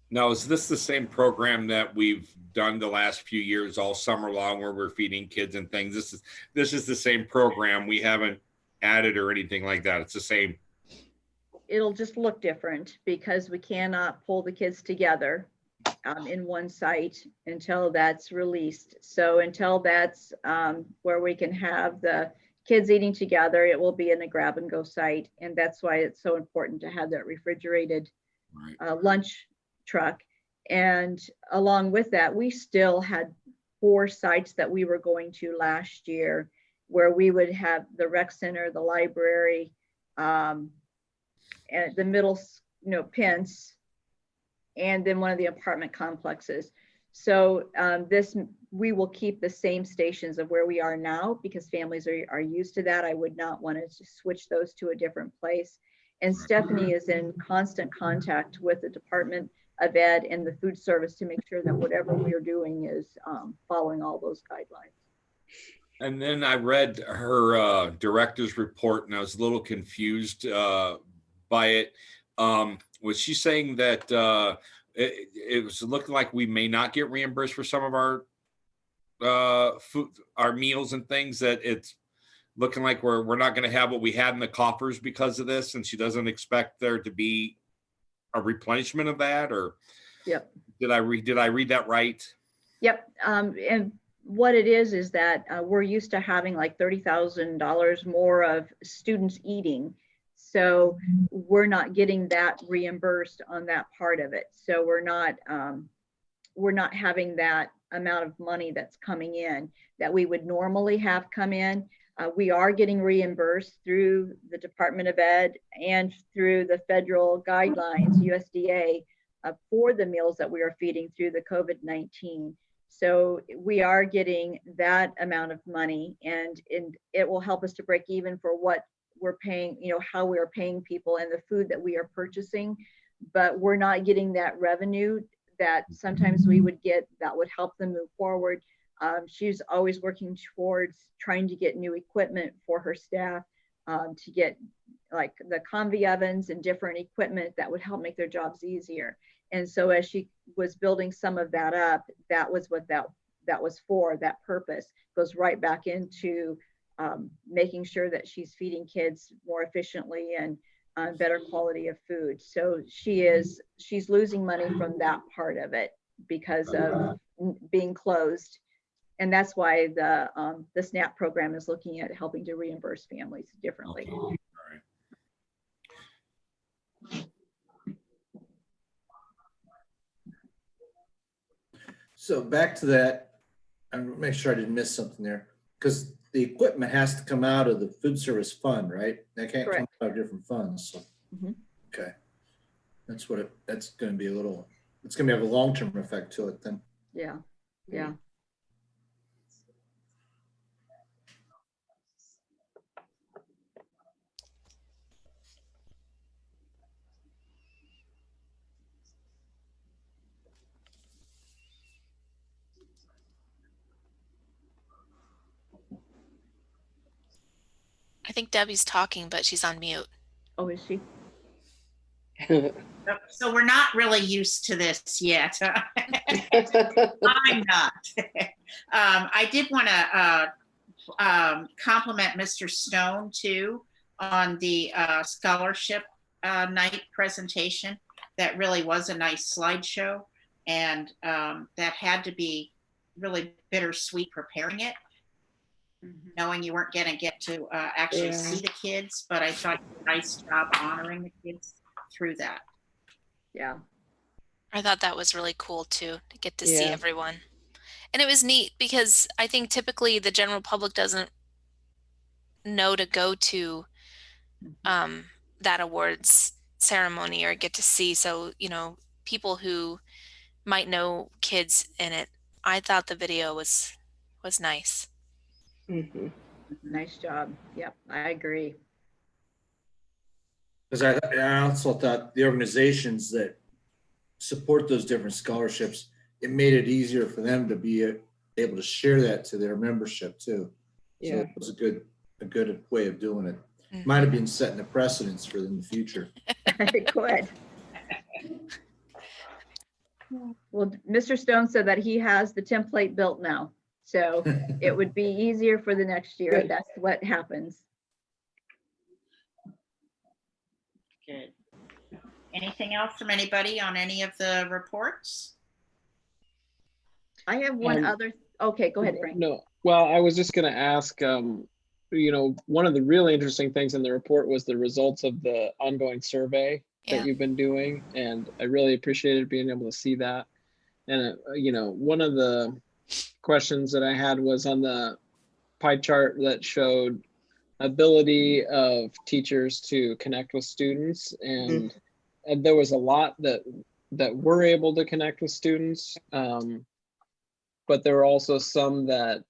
Now, is this the same program that we've done the last few years all summer long, where we're feeding kids and things? This is the same program. We haven't added or anything like that. It's the same. It'll just look different because we cannot pull the kids together in one site until that's released. So until that's where we can have the kids eating together, it will be in a grab and go site. And that's why it's so important to have that refrigerated lunch truck. And along with that, we still had 4 sites that we were going to last year, where we would have the rec center, the library, and the middle, Pence, and then one of the apartment complexes. So we will keep the same stations of where we are now, because families are used to that. I would not want to switch those to a different place. And Stephanie is in constant contact with the Department of Ed and the food service to make sure that whatever we are doing is following all those guidelines. And then I read her director's report, and I was a little confused by it. Was she saying that it was looking like we may not get reimbursed for some of our food, our meals and things, that it's looking like we're not going to have what we had in the coffers because of this, and she doesn't expect there to be a replenishment of that? Or yep. Did I read that right? Yep. And what it is that we're used to having like $30,000 more of students eating. So we're not getting that reimbursed on that part of it. So we're not having that amount of money that's coming in that we would normally have come in. We are getting reimbursed through the Department of Ed and through the federal guidelines, USDA, for the meals that we are feeding through the COVID-19. So we are getting that amount of money, and it will help us to break even for what we're paying, how we are paying people and the food that we are purchasing. But we're not getting that revenue that sometimes we would get that would help them move forward. She's always working towards trying to get new equipment for her staff, to get like the Convy ovens and different equipment that would help make their jobs easier. And so as she was building some of that up, that was what that was for. That purpose goes right back into making sure that she's feeding kids more efficiently and better quality of food. So she's losing money from that part of it because of being closed. And that's why the SNAP program is looking at helping to reimburse families differently. Okay. All right. So back to that, I'm make sure I didn't miss something there, because the equipment has to come out of the food service fund, right? That can't come out of different funds. So, okay, that's going to be it's going to have a long-term effect to it then. Yeah, yeah. I think Debbie's talking, but she's on mute. Oh, is she? So we're not really used to this yet. I'm not. I did want to compliment Mr. Stone too on the scholarship night presentation. That really was a nice slideshow, and that had to be really bittersweet preparing it, knowing you weren't going to get to actually see the kids, but I thought you did a nice job honoring the kids through that. Yeah. I thought that was really cool too, to get to see everyone. And it was neat because I think typically the general public doesn't know to go to that awards ceremony or get to see. So, people who might know kids in it, I thought the video was nice. Nice job. Yep, I agree. Because I also thought the organizations that support those different scholarships, it made it easier for them to be able to share that to their membership too. So it was a good way of doing it. Might have been setting a precedence for in the future. It could. Well, Mr. Stone said that he has the template built now. So it would be easier for the next year. Good. That's what happens. Good. Anything else from anybody on any of the reports? I have one other. Okay, go ahead, Frank. No, well, I was just going to ask, one of the really interesting things in the report was the results of the ongoing survey that you've been doing. And I really appreciated being able to see that. And, one of the questions that I had was on the pie chart that showed ability of teachers to connect with students, and there was a lot that were able to connect with students, but there were also some that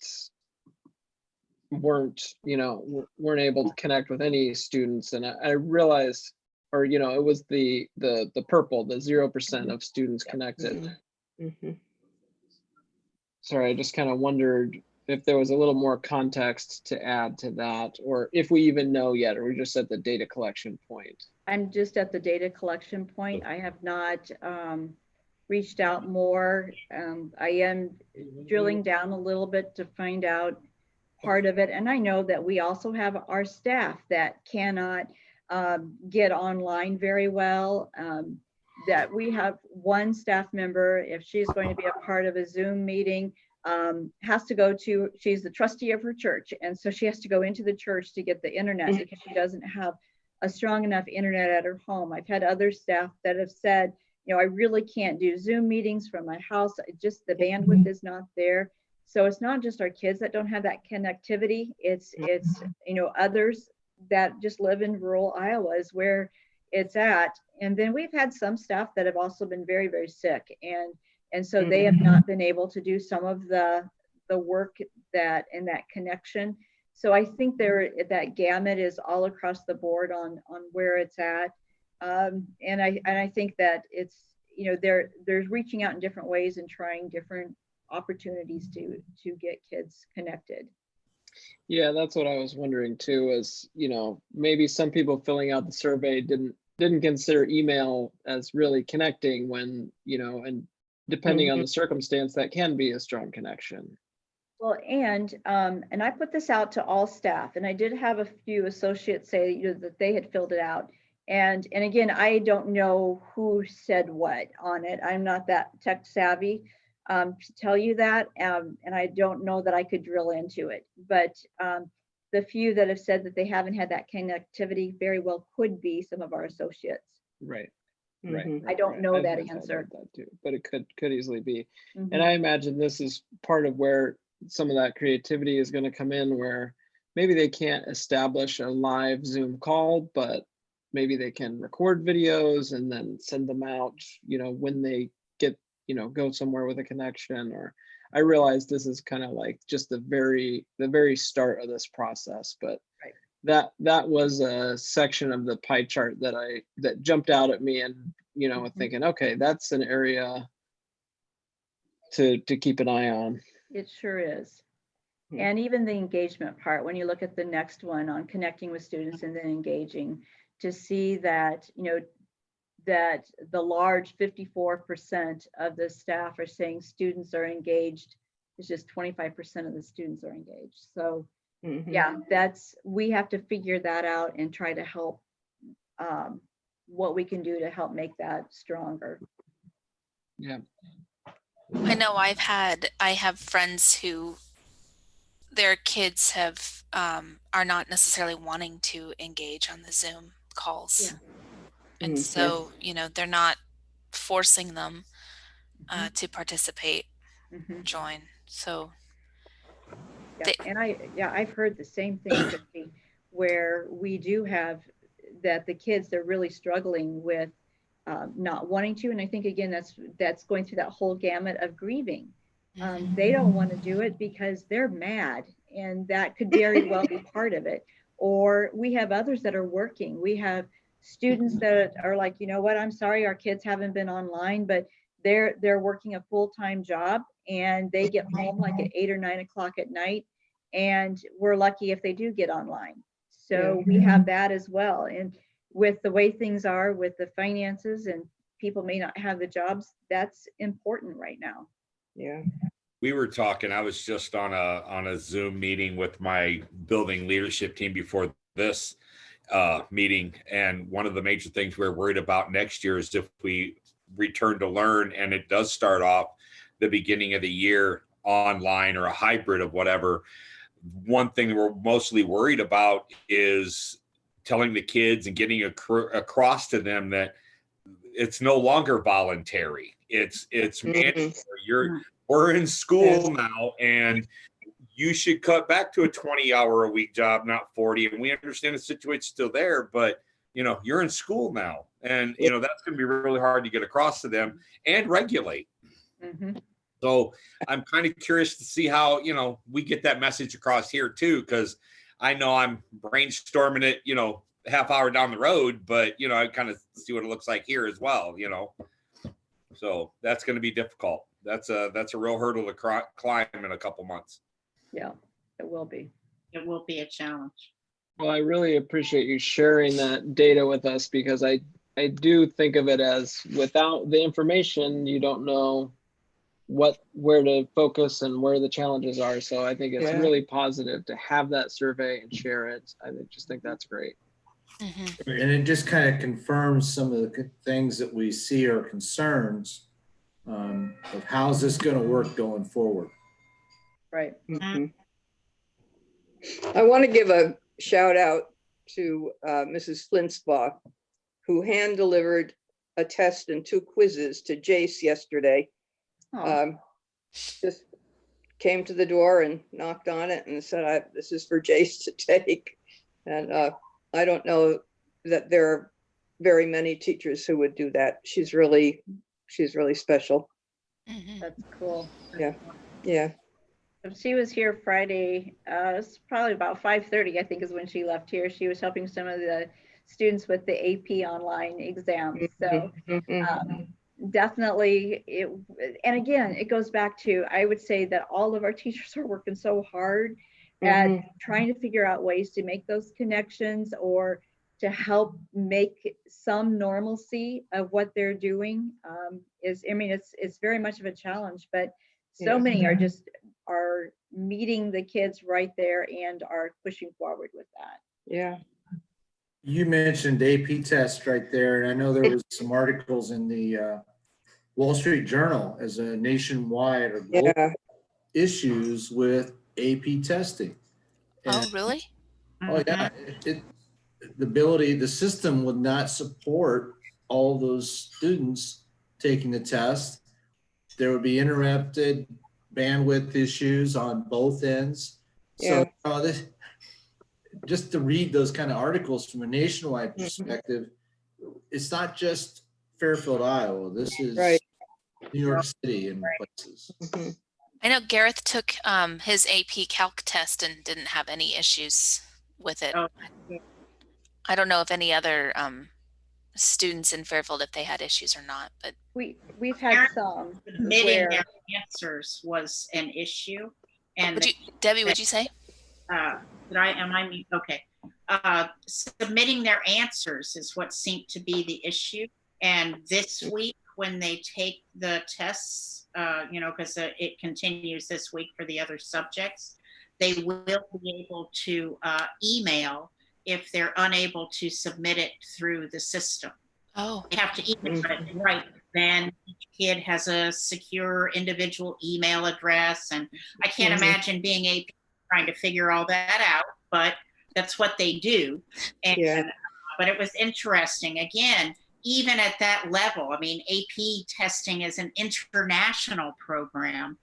weren't able to connect with any students. And I realized, it was the purple, the 0% of students connected. Sorry, I just kind of wondered if there was a little more context to add to that, or if we even know yet, or we're just at the data collection point. I'm just at the data collection point. I have not reached out more. I am drilling down a little bit to find out part of it. And I know that we also have our staff that cannot get online very well. That we have one staff member, if she's going to be a part of a Zoom meeting, has to go to, she's the trustee of her church. And so she has to go into the church to get the internet because she doesn't have a strong enough internet at her home. I've had other staff that have said, I really can't do Zoom meetings from my house. Just the bandwidth is not there. So it's not just our kids that don't have that connectivity. It's others that just live in rural Iowa is where it's at. And then we've had some staff that have also been very, very sick, and so they have not been able to do some of the work that and that connection. So I think that gamut is all across the board on where it's at. And I think that it's, there's reaching out in different ways and trying different opportunities to get kids connected. Yeah, that's what I was wondering too, is, maybe some people filling out the survey didn't consider email as really connecting when, and depending on the circumstance, that can be a strong connection. Well, and I put this out to all staff, and I did have a few associates say that they had filled it out. And again, I don't know who said what on it. I'm not that tech savvy to tell you that, and I don't know that I could drill into it. But the few that have said that they haven't had that connectivity very well could be some of our associates. Right. I don't know that I've answer. heard that too, but it could easily be. Mhm. And I imagine this is part of where some of that creativity is going to come in, where maybe they can't establish a live Zoom call, but maybe they can record videos and then send them out, when they get, go somewhere with a connection. Or I realize this is kind of like just the very start of this process, but right. that was a section of the pie chart that jumped out at me, and thinking, okay, that's an area to keep an eye on. It sure is. And even the engagement part, when you look at the next one on connecting with students and then engaging, to see that, that the large 54% of the staff are saying students are engaged. It's just 25% of the students are engaged. So yeah, we have to figure that out and try to help what we can do to help make that stronger. Yeah. I know I have friends who their kids are not necessarily wanting to engage on the Zoom calls. Yeah. And so, they're not forcing them to participate, join. So yeah, and I've heard the same thing, Christy, where we do have that the kids, they're really struggling with not wanting to. And I think, again, that's going through that whole gamut of grieving. They don't want to do it because they're mad, and that could very well be part of it. Or we have others that are working. We have students that are like, what, I'm sorry, our kids haven't been online, but they're working a full-time job, and they get home like at 8 or 9 o'clock at night, and we're lucky if they do get online. So we have that as well. And with the way things are with the finances, and people may not have the jobs, that's important right now. Yeah. We were talking, I was just on a Zoom meeting with my building leadership team before this meeting. And one of the major things we're worried about next year is if we return to learn, and it does start off the beginning of the year online or a hybrid of whatever. One thing we're mostly worried about is telling the kids and getting across to them that it's no longer voluntary. It's mandatory. We're in school now, and you should cut back to a 20-hour-a-week job, not 40. And we understand the situation's still there, but you're in school now, and that's going to be really hard to get across to them and regulate. So I'm kind of curious to see how we get that message across here too, because I know I'm brainstorming it, half hour down the road, but I kind of see what it looks like here as well. So that's going to be difficult. That's a real hurdle to climb in a couple months. Yeah, it will be. It will be a challenge. Well, I really appreciate you sharing that data with us, because I do think of it as, without the information, you don't know where to focus and where the challenges are. So I think it's really positive to have that survey and share it. I just think that's great. And it just kind of confirms some of the things that we see are concerns of how's this going to work going forward. Right. I want to give a shout out to Mrs. Flinsbach, who hand delivered a test and 2 quizzes to Jace yesterday. Just came to the door and knocked on it and said, this is for Jace to take. And I don't know that there are very many teachers who would do that. She's really special. That's cool. Yeah. She was here Friday. It's probably about 5:30, I think, is when she left here. She was helping some of the students with the AP online exams. So definitely, and again, it goes back to, I would say that all of our teachers are working so hard at trying to figure out ways to make those connections or to help make some normalcy of what they're doing. It's very much of a challenge, but so many are meeting the kids right there and are pushing forward with that. Yeah. You mentioned AP test right there, and I know there was some articles in the Wall Street Journal as a nationwide or global issues with AP testing. Oh, really? Oh yeah, the system would not support all those students taking the test. There would be interrupted bandwidth issues on both ends. So just to read those kind of articles from a nationwide perspective, it's not just Fairfield, Iowa. This is New York City and places. I know Gareth took his AP Calc test and didn't have any issues with it. I don't know if any other students in Fairfield, if they had issues or not, but we've had some. Submitting their answers was an issue. And Debbie, would you say? Okay. Submitting their answers is what seemed to be the issue. And this week, when they take the tests, because it continues this week for the other subjects, they will be able to email if they're unable to submit it through the system. Oh. They have to email it, right? Then each kid has a secure individual email address. And I can't imagine being AP trying to figure all that out, but that's what they do. And but it was interesting. Again, even at that level, I mean, AP testing is an international program,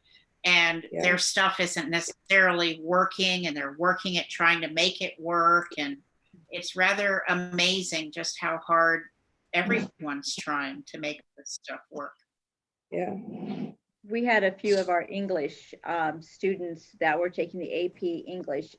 and their stuff isn't necessarily working, and they're working at trying to make it work. And it's rather amazing just how hard everyone's trying to make this stuff work. Yeah. We had a few of our English students that were taking the AP English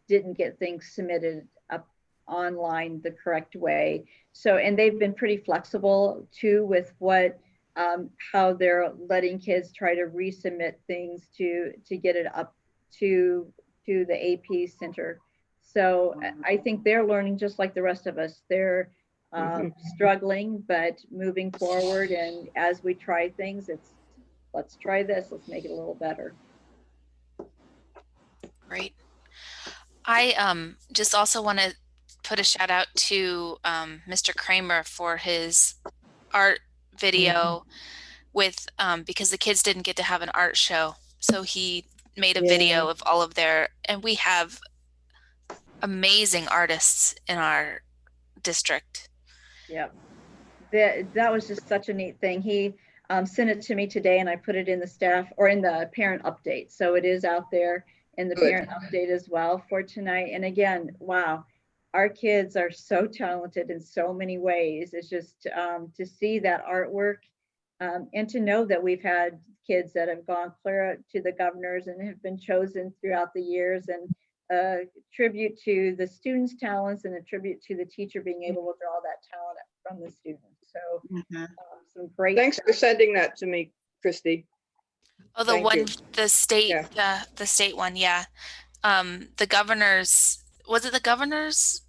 didn't get things submitted up online the correct way. So, and they've been pretty flexible too with what how they're letting kids try to resubmit things to get it up to the AP center. So I think they're learning just like the rest of us. They're struggling, but moving forward. And as we try things, let's try this. Let's make it a little better. Great. I just also want to put a shout out to Mr. Kramer for his art video with because the kids didn't get to have an art show. So he made a video of all of their, and we have amazing artists in our district. Yep. That was just such a neat thing. He sent it to me today and I put it in the staff or in the parent update. So it is out there in the parent update as well for tonight. And again, wow, our kids are so talented in so many ways. It's just to see that artwork and to know that we've had kids that have gone clear to the governors and have been chosen throughout the years, and a tribute to the students' talents and a tribute to the teacher being able to draw that talent from the students. So some great. Thanks for sending that to me, Christy. Oh, the state one. Yeah. The governor's, was it the governor's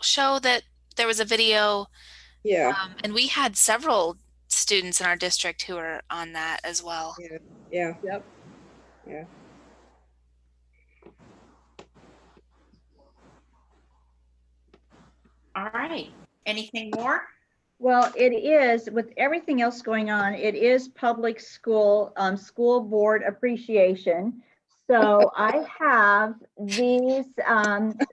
show that there was a video? Yeah. And we had several students in our district who were on that as well. Yeah. Yep. Yeah. All right. Anything more? Well, it is, with everything else going on, it is public school, school board appreciation. So I have these.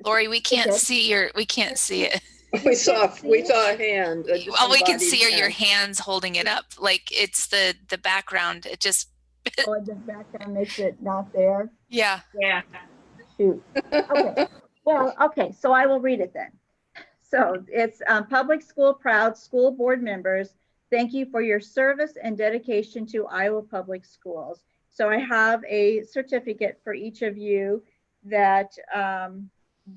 Lori, we can't see it. We saw a hand. All we can see are your hands holding it up. Like it's the background. It just Oh, the background makes it not there. Yeah. Yeah. Shoot. Okay. Well, okay, so I will read it then. So it's public school proud school board members. Thank you for your service and dedication to Iowa Public Schools. So I have a certificate for each of you that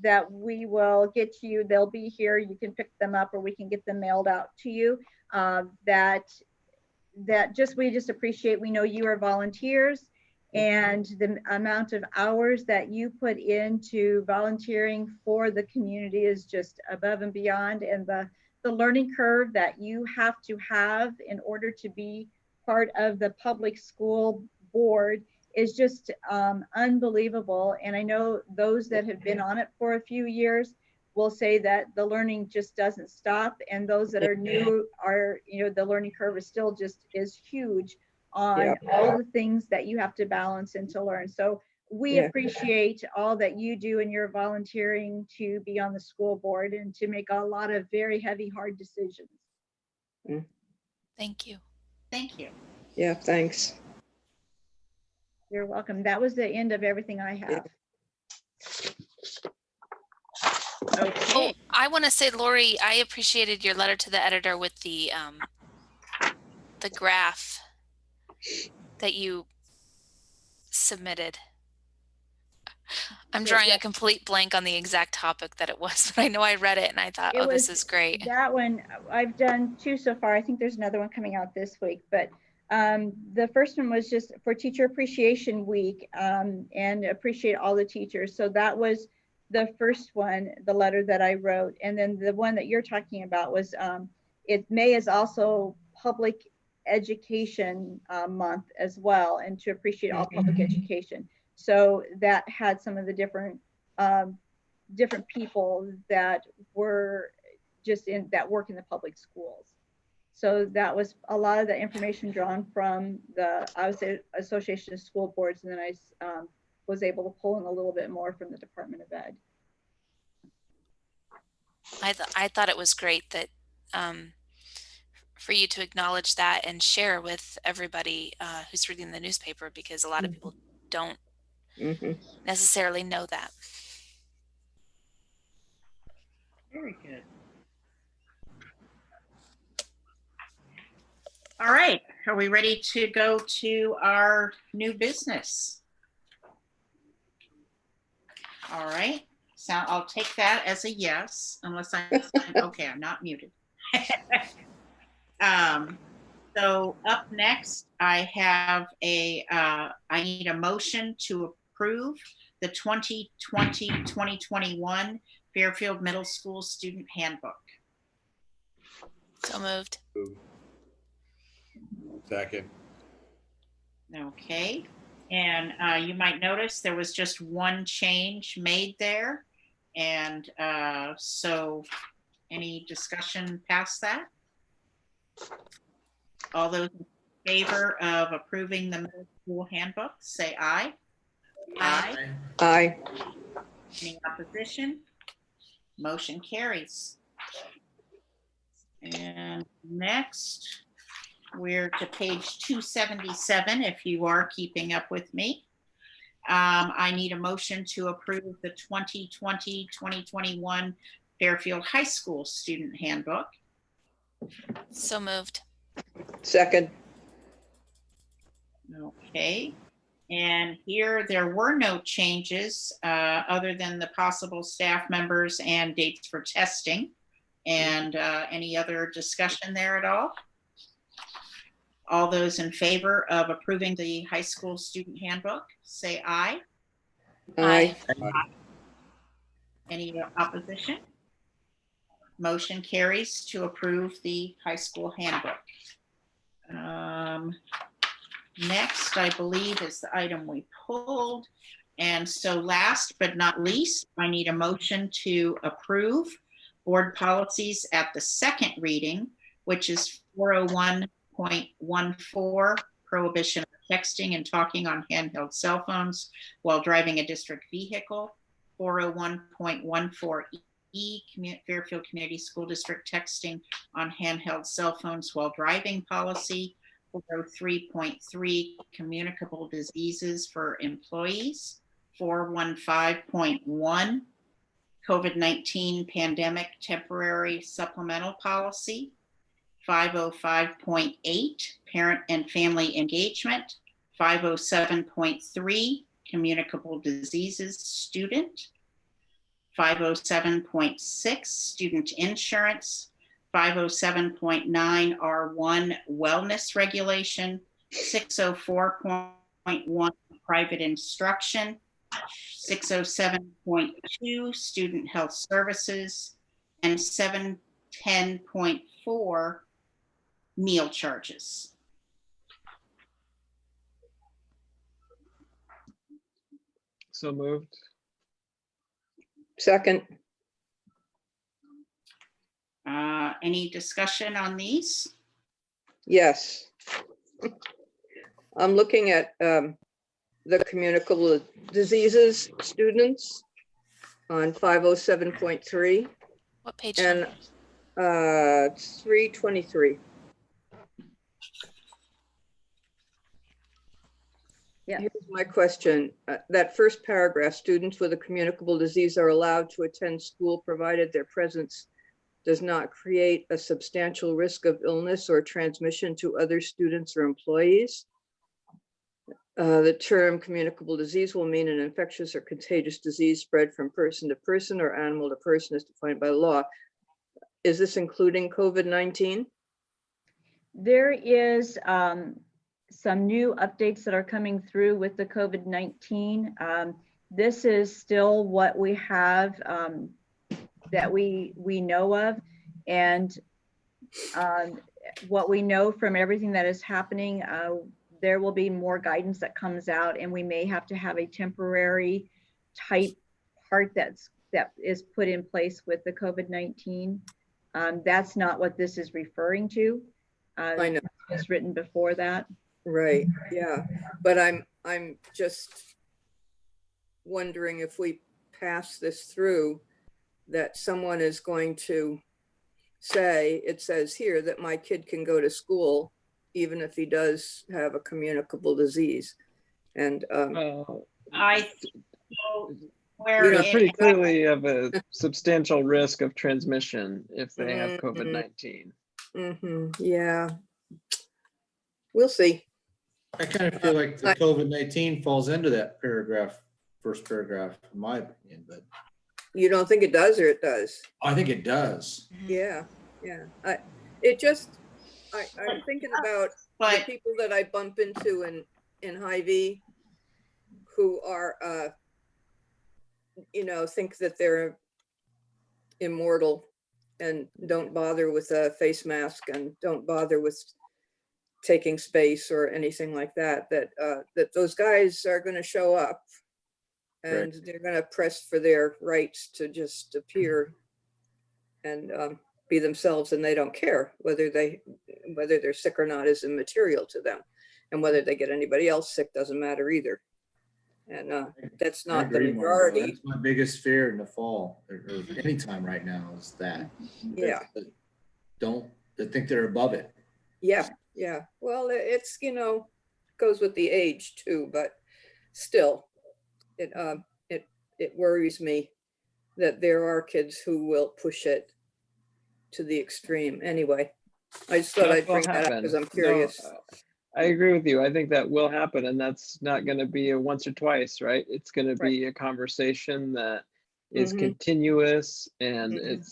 that we will get you. They'll be here. You can pick them up, or we can get them mailed out to you. We just appreciate. We know you are volunteers, and the amount of hours that you put into volunteering for the community is just above and beyond. And the learning curve that you have to have in order to be part of the public school board is just unbelievable. And I know those that have been on it for a few years will say that the learning just doesn't stop. And those that are new are, the learning curve is still is huge on all the things that you have to balance and to learn. So we appreciate all that you do in your volunteering to be on the school board and to make a lot of very heavy, hard decisions. Thank you. Thank you. Yeah, thanks. You're welcome. That was the end of everything I have. Okay. Oh, I want to say, Lori, I appreciated your letter to the editor with the graph that you submitted. I'm drawing a complete blank on the exact topic that it was, but I know I read it and I thought, oh, this is great. That one, I've done 2 so far. I think there's another one coming out this week, but the first one was just for Teacher Appreciation Week, and appreciate all the teachers. So that was the first one, the letter that I wrote. And then the one that you're talking about was, May is also Public Education Month as well, and to appreciate all public education. So that had some of the different people that were that work in the public schools. So that was a lot of the information drawn from the Association of School Boards, and then I was able to pull in a little bit more from the Department of Ed. I thought it was great that for you to acknowledge that and share with everybody who's reading the newspaper, because a lot of people don't necessarily know that. Very good. All right, are we ready to go to our new business? All right, so I'll take that as a yes, unless okay, I'm not muted. So up next, I have I need a motion to approve the 2020-2021 Fairfield Middle School Student Handbook. So moved. Second. Okay, and you might notice there was just one change made there. And so any discussion past that? All those in favor of approving the middle school handbook, say aye. Aye. Aye. Any opposition? Motion carries. And next, we're to page 277, if you are keeping up with me. I need a motion to approve the 2020-2021 Fairfield High School Student Handbook. So moved. Second. Okay. And here there were no changes other than the possible staff members and dates for testing. And any other discussion there at all? All those in favor of approving the high school student handbook, say aye. Aye. Any opposition? Motion carries to approve the high school handbook. Next, I believe, is the item we pulled. And so last but not least, I need a motion to approve board policies at the second reading, which is 401.14, prohibition of texting and talking on handheld cell phones while driving a district vehicle, 401.14E, Fairfield Community School District texting on handheld cell phones while driving policy, 403.3 communicable diseases for employees, 415.1 COVID-19 pandemic temporary supplemental policy, 505.8 parent and family engagement, 507.3 communicable diseases student, 507.6 student insurance, 507.9 R1 wellness regulation, 604.1 private instruction, 607.2 student health services, and 710.4 meal charges. So moved. Second, Any discussion on these? yes. I'm looking at the communicable diseases students on 507.3 What page? and number? 323. Yeah. Here's my question. That first paragraph, students with a communicable disease are allowed to attend school provided their presence does not create a substantial risk of illness or transmission to other students or employees. The term communicable disease will mean an infectious or contagious disease spread from person to person or animal to person as defined by law. Is this including COVID-19? There is some new updates that are coming through with the COVID-19. This is still what we have that we know of, and what we know from everything that is happening. There will be more guidance that comes out, and we may have to have a temporary type part that is put in place with the COVID-19. That's not what this is referring to. I know. It's written before that. Right, yeah, but I'm just wondering if we pass this through, that someone is going to say, it says here that my kid can go to school even if he does have a communicable disease. And I where You know, They're pretty clearly of a substantial risk of transmission if they have COVID-19. yeah, we'll see. I kind of feel like the COVID-19 falls into that paragraph, first paragraph, in my opinion, but You don't think it does, or it does? I think it does. Yeah, yeah. I'm thinking about the But people that I bump into in Hy-Vee who are, think that they're immortal and don't bother with a face mask and don't bother with taking space or anything like that, that those guys are going to show up and they're going to press for their rights to just appear and be themselves, and they don't care whether they're sick or not is immaterial to them, and whether they get anybody else sick doesn't matter either. And that's I not the agree, Margo. majority. That's my biggest fear in the fall or anytime right now is that. Yeah. They think they're above it. Yeah, yeah. Well, it's, goes with the age too, but still, it worries me that there are kids who will push it to the extreme. Anyway, I just thought I'd bring that up because I'm curious. No, I agree with you. I think that will happen, and that's not going to be a once or twice, right? It's going to be a conversation that is continuous, and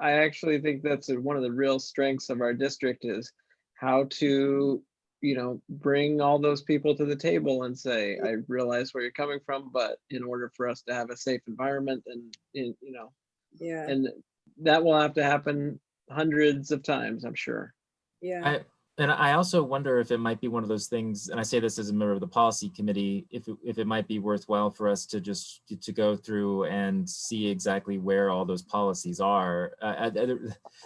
I actually think that's one of the real strengths of our district is how to, bring all those people to the table and say, I realize where you're coming from, but in order for us to have a safe environment and Yeah, and that will have to happen hundreds of times, I'm sure. yeah. And I also wonder if it might be one of those things, and I say this as a member of the policy committee, if it might be worthwhile for us to just to go through and see exactly where all those policies are.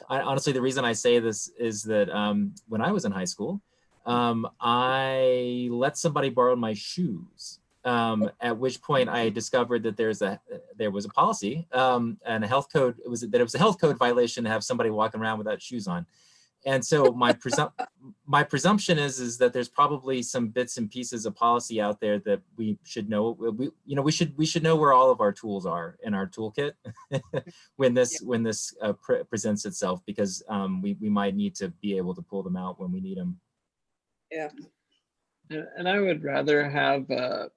Honestly, the reason I say this is that when I was in high school, I let somebody borrow my shoes. At which point I discovered that there was a policy and a health code. It was a health code violation to have somebody walking around without shoes on. And so my presumption is that there's probably some bits and pieces of policy out there that we should know. We should know where all of our tools are in our toolkit when this presents itself, because we might need to be able to pull them out when we need them. Yeah. And I would rather have a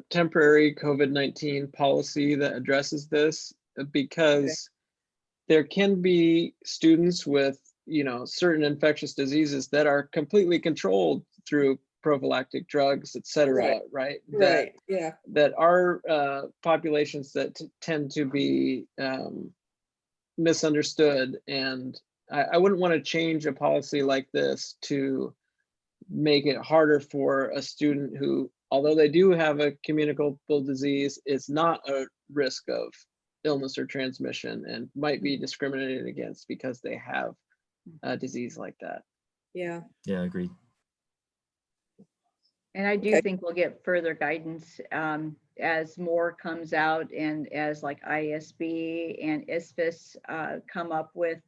temporary COVID-19 policy that addresses this, because there can be students with, certain infectious diseases that are completely controlled through prophylactic drugs, et cetera, right? Right, yeah. That are populations that tend to be misunderstood. And I wouldn't want to change a policy like this to make it harder for a student who, although they do have a communicable disease, is not a risk of illness or transmission and might be discriminated against because they have a disease like that. Yeah. Yeah, agreed. And I do Okay. think we'll get further guidance as more comes out, and as like ISB and ISFIS come up with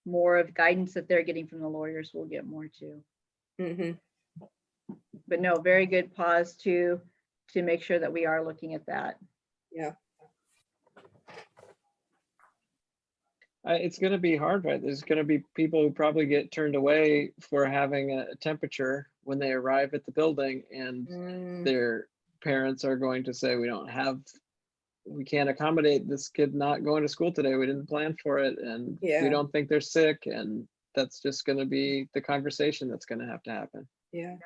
more of guidance that they're getting from the lawyers, we'll get more too. Mm-hmm. But no, very good pause to make sure that we are looking at that. Yeah. It's going to be hard, right? There's going to be people who probably get turned away for having a temperature when they arrive at the building, and their parents are going to say, we can't accommodate this kid not going to school today. We didn't plan for it, and we don't think they're sick. And that's just going to be the conversation that's going to have to happen. Yeah.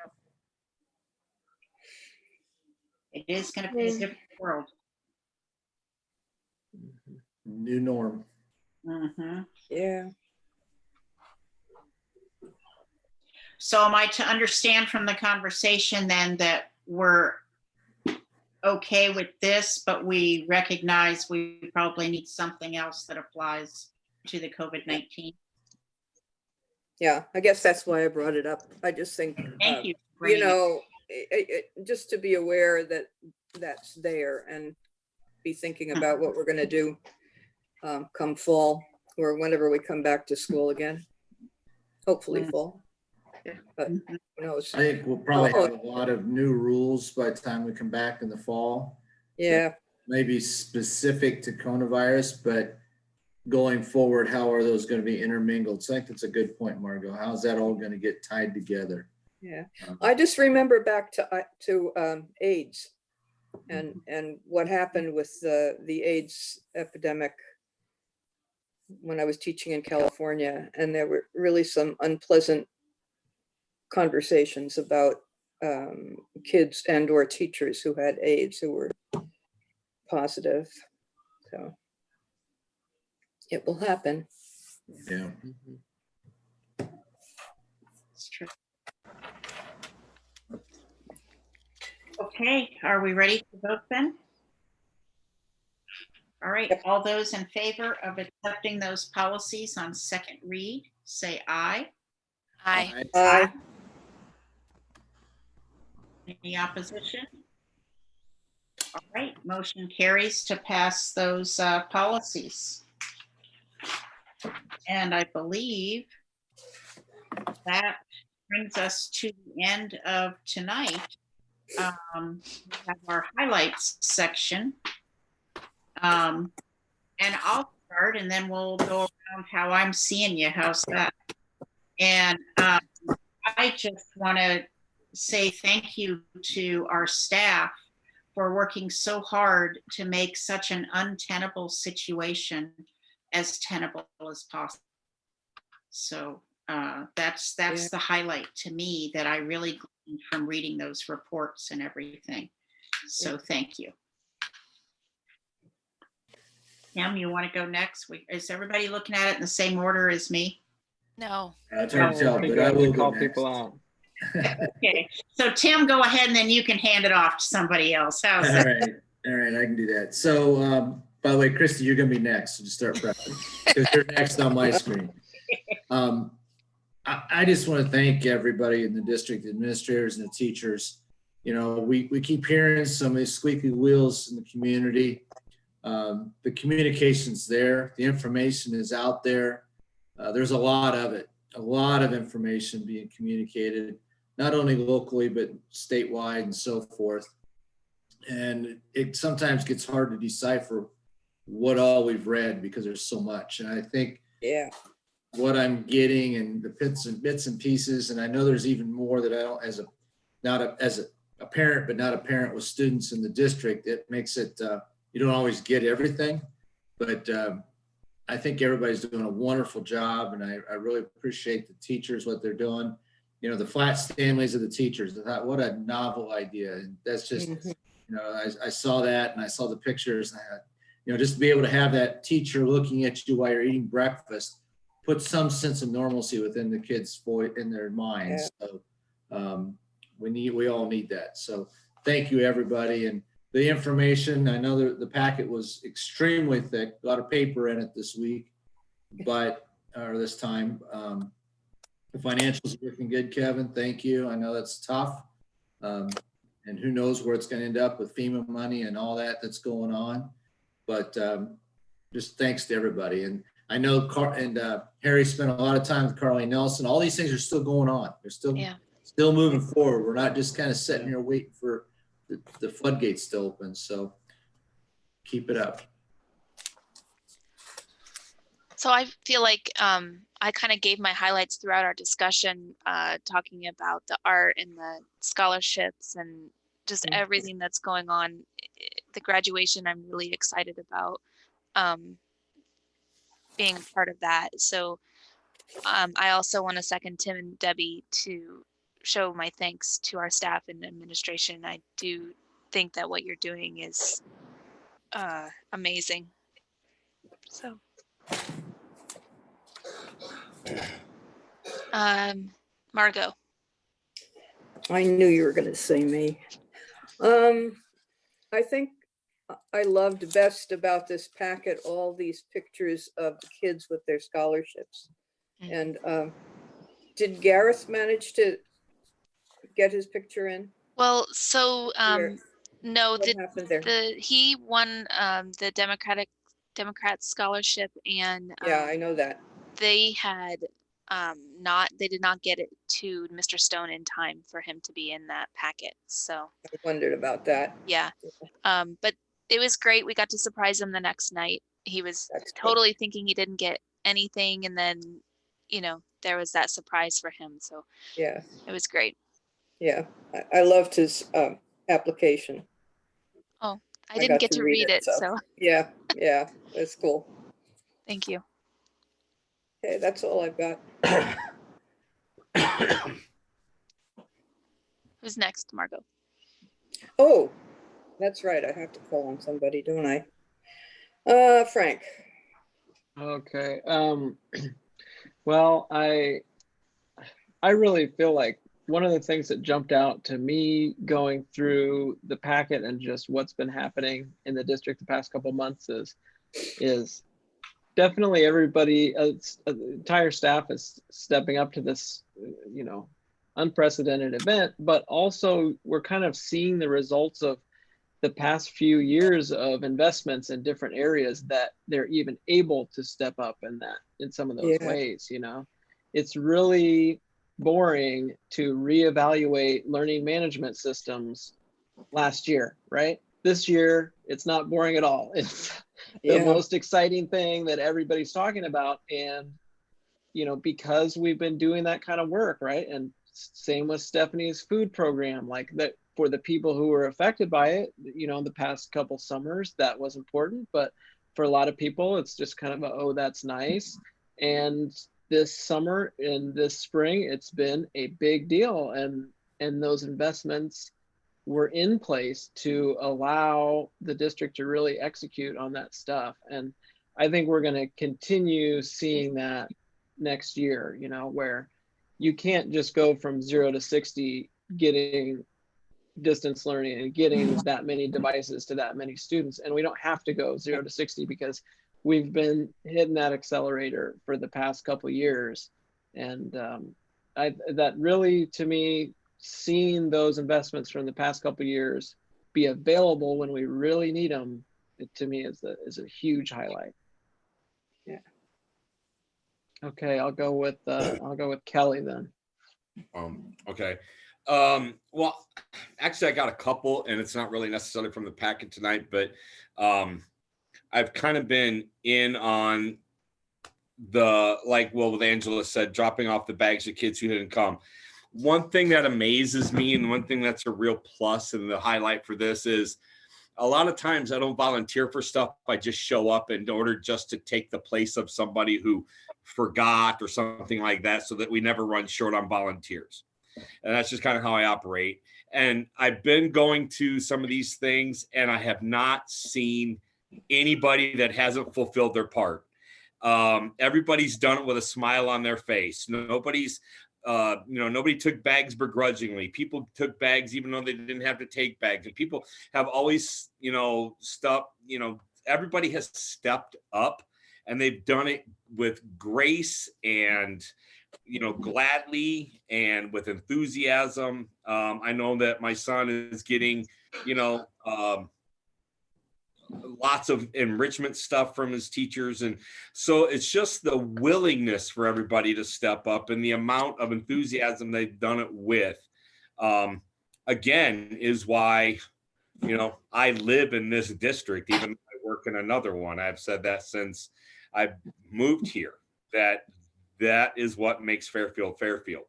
It is going to be a different world. New norm. Mm-hmm. Yeah. So am I to understand from the conversation then that we're okay with this, but we recognize we probably need something else that applies to the COVID-19? Yeah, I guess that's why I brought it up. I just think, Thank you. for you bringing know, just to be aware that that's there and be thinking about what we're going to do come fall, or whenever we come back to school again. Hopefully fall. But who knows? I think we'll probably have a lot of new rules by the time we come back in the fall. Yeah. Maybe specific to coronavirus, but going forward, how are those going to be intermingled? So I think that's a good point, Margot. How's that all going to get tied together? Yeah, I just remember back to AIDS and what happened with the AIDS epidemic when I was teaching in California, and there were really some unpleasant conversations about kids and or teachers who had AIDS who were positive. So it will happen. Yeah. It's true. Okay, are we ready to vote then? All right, all those in favor of accepting those policies on second read, say aye. Aye. Aye. Any opposition? All right, motion carries to pass those policies. And I believe that brings us to the end of tonight. We have our highlights section. And I'll start, and then we'll go around how I'm seeing you. How's that? And I just want to say thank you to our staff for working so hard to make such an untenable situation as tenable as possible. So that's the highlight to me that I really gleaned from reading those reports and everything. So thank you. Kim, you want to go next? Is everybody looking at it in the same order as me? No. It's hard to tell, I think but I I have will to go call next. people out. Okay, so Tim, go ahead and then you can hand it off to somebody else. How's All that? right, I can do that. So, by the way, Christy, you're gonna be next, so just start prepping, because you're next on my screen. I just want to thank everybody in the district, the administrators and the teachers. You know, we keep hearing some of these squeaky wheels in the community. The communication's there, the information is out there. there's a lot of it, a lot of information being communicated, not only locally, but statewide and so forth. And it sometimes gets hard to decipher what all we've read because there's so much. And I think Yeah. what I'm getting and the bits and pieces, and I know there's even more that I don't, as a parent, but not a parent with students in the district, it makes it, you don't always get everything, but I think everybody's doing a wonderful job, and I really appreciate the teachers, what they're doing. You know, the flat Stanleys of the teachers, I thought, what a novel idea. And that's just, Mhm. you know, I saw that and I saw the pictures, and I had, you know, just to be able to have that teacher looking at you while you're eating breakfast, put some sense of normalcy within the kids' voice in their minds. So we all need that. So thank you, everybody. And the information, I know the packet was extremely thick, a lot of paper in it this week, or this time. The financials are looking good, Kevin. Thank you. I know that's tough. And who knows where it's going to end up with FEMA money and all that's going on. But just thanks to everybody. And I know Harry spent a lot of time with Carly Nelson. All these things are still going on. They're still moving forward. We're not just kind of sitting here waiting for the floodgates to open. So keep it up. So I feel like I kind of gave my highlights throughout our discussion, talking about the art and the scholarships and just everything that's going on. The graduation, I'm really excited about being a part of that. So I also want to second Tim and Debbie to show my thanks to our staff and administration. I do think that what you're doing is amazing. So Margot. I knew you were going to say me. I think I loved best about this packet all these pictures of the kids with their scholarships. And did Gareth manage to get his picture in? Well, so no, What happened there? he won the Democrat scholarship, and Yeah, I know that. they had they did not get it to Mr. Stone in time for him to be in that packet. So I wondered about that. yeah, but it was great. We got to surprise him the next night. He was totally thinking he didn't get anything, and then there was that surprise for him. So yeah, it was great. Yeah, I loved his application. Oh, I didn't get to read it, so yeah, that's cool. Thank you. Okay, that's all I've got. Who's next, Margot? Oh, that's right. I have to call on somebody, don't I? Frank. Okay. Well, I really feel like one of the things that jumped out to me going through the packet and just what's been happening in the district the past couple of months is definitely everybody, the entire staff is stepping up to this, unprecedented event, but also we're kind of seeing the results of the past few years of investments in different areas that they're even able to step up in some of those ways. It's really boring to reevaluate learning management systems last year, right? This year, it's not boring at all. It's the most exciting thing that everybody's talking about. And, because we've been doing that kind of work, right? And same with Stephanie's food program, like that for the people who were affected by it, the past couple summers, that was important. But for a lot of people, it's just kind of oh, that's nice. And this summer and this spring, it's been a big deal. And those investments were in place to allow the district to really execute on that stuff. And I think we're going to continue seeing that next year, where you can't just go from 0 to 60 getting distance learning and getting that many devices to that many students. And we don't have to go 0 to 60 because we've been hitting that accelerator for the past couple of years. And that really, to me, seeing those investments from the past couple of years be available when we really need them, to me is a huge highlight. Yeah. Okay, I'll go with Kelly then. Okay. Well, actually, I got a couple, and it's not really necessarily from the packet tonight, but I've kind of been in on the, like, well, what Angela said, dropping off the bags of kids who didn't come. One thing that amazes me, and one thing that's a real plus and the highlight for this is, a lot of times I don't volunteer for stuff. I just show up in order just to take the place of somebody who forgot or something like that, so that we never run short on volunteers. And that's just kind of how I operate. And I've been going to some of these things, and I have not seen anybody that hasn't fulfilled their part. Everybody's done it with a smile on their face. Nobody's nobody took bags begrudgingly. People took bags even though they didn't have to take bags. And people have always, everybody has stepped up, and they've done it with grace and, gladly and with enthusiasm. I know that my son is getting, lots of enrichment stuff from his teachers. And so it's just the willingness for everybody to step up, and the amount of enthusiasm they've done it with, again, is why, I live in this district, even though I work in another one. I've said that since I moved here, that is what makes Fairfield Fairfield.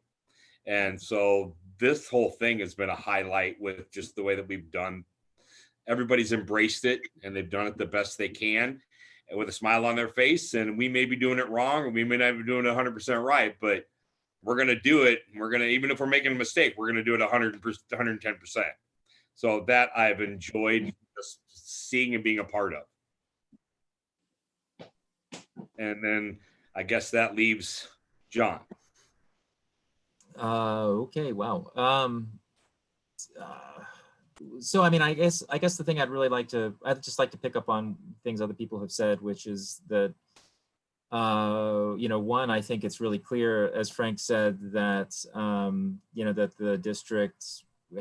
And so this whole thing has been a highlight with just the way that we've done. Everybody's embraced it, and they've done it the best they can, and with a smile on their face. And we may be doing it wrong, or we may not be doing it 100% right, but we're going to do it. We're going to, even if we're making a mistake, we're going to do it 110%. So that I've enjoyed just seeing and being a part of. And then I guess that leaves John. Okay, wow. So, I mean, I guess the thing I'd just like to pick up on things other people have said, which is that, one, I think it's really clear, as Frank said, that, that the district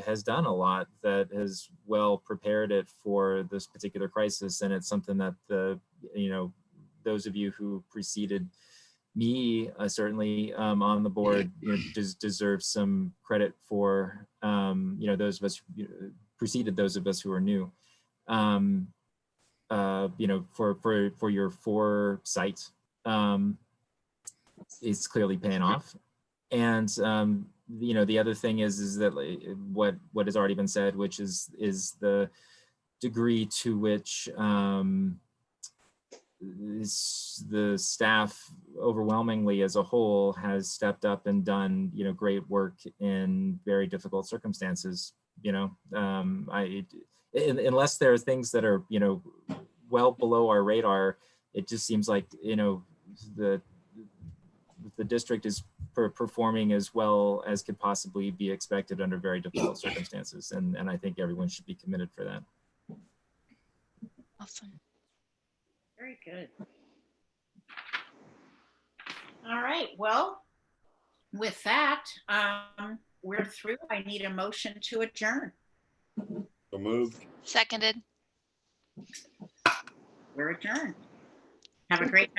has done a lot that has well prepared it for this particular crisis. And it's something that those of you who preceded me, certainly on the board, deserve some credit for, those of us preceded those of us who are new, for your foresight, is clearly paying off. And, the other thing is that what has already been said, which is the degree to which the staff overwhelmingly as a whole has stepped up and done, great work in very difficult circumstances. Unless there are things that are, well below our radar, it just seems like, the district is performing as well as could possibly be expected under very difficult circumstances. And I think everyone should be committed for that. Awesome. Very good. All right, well, with that, we're through. I need a motion to adjourn. So moved. Seconded. We're adjourned. Have a great night.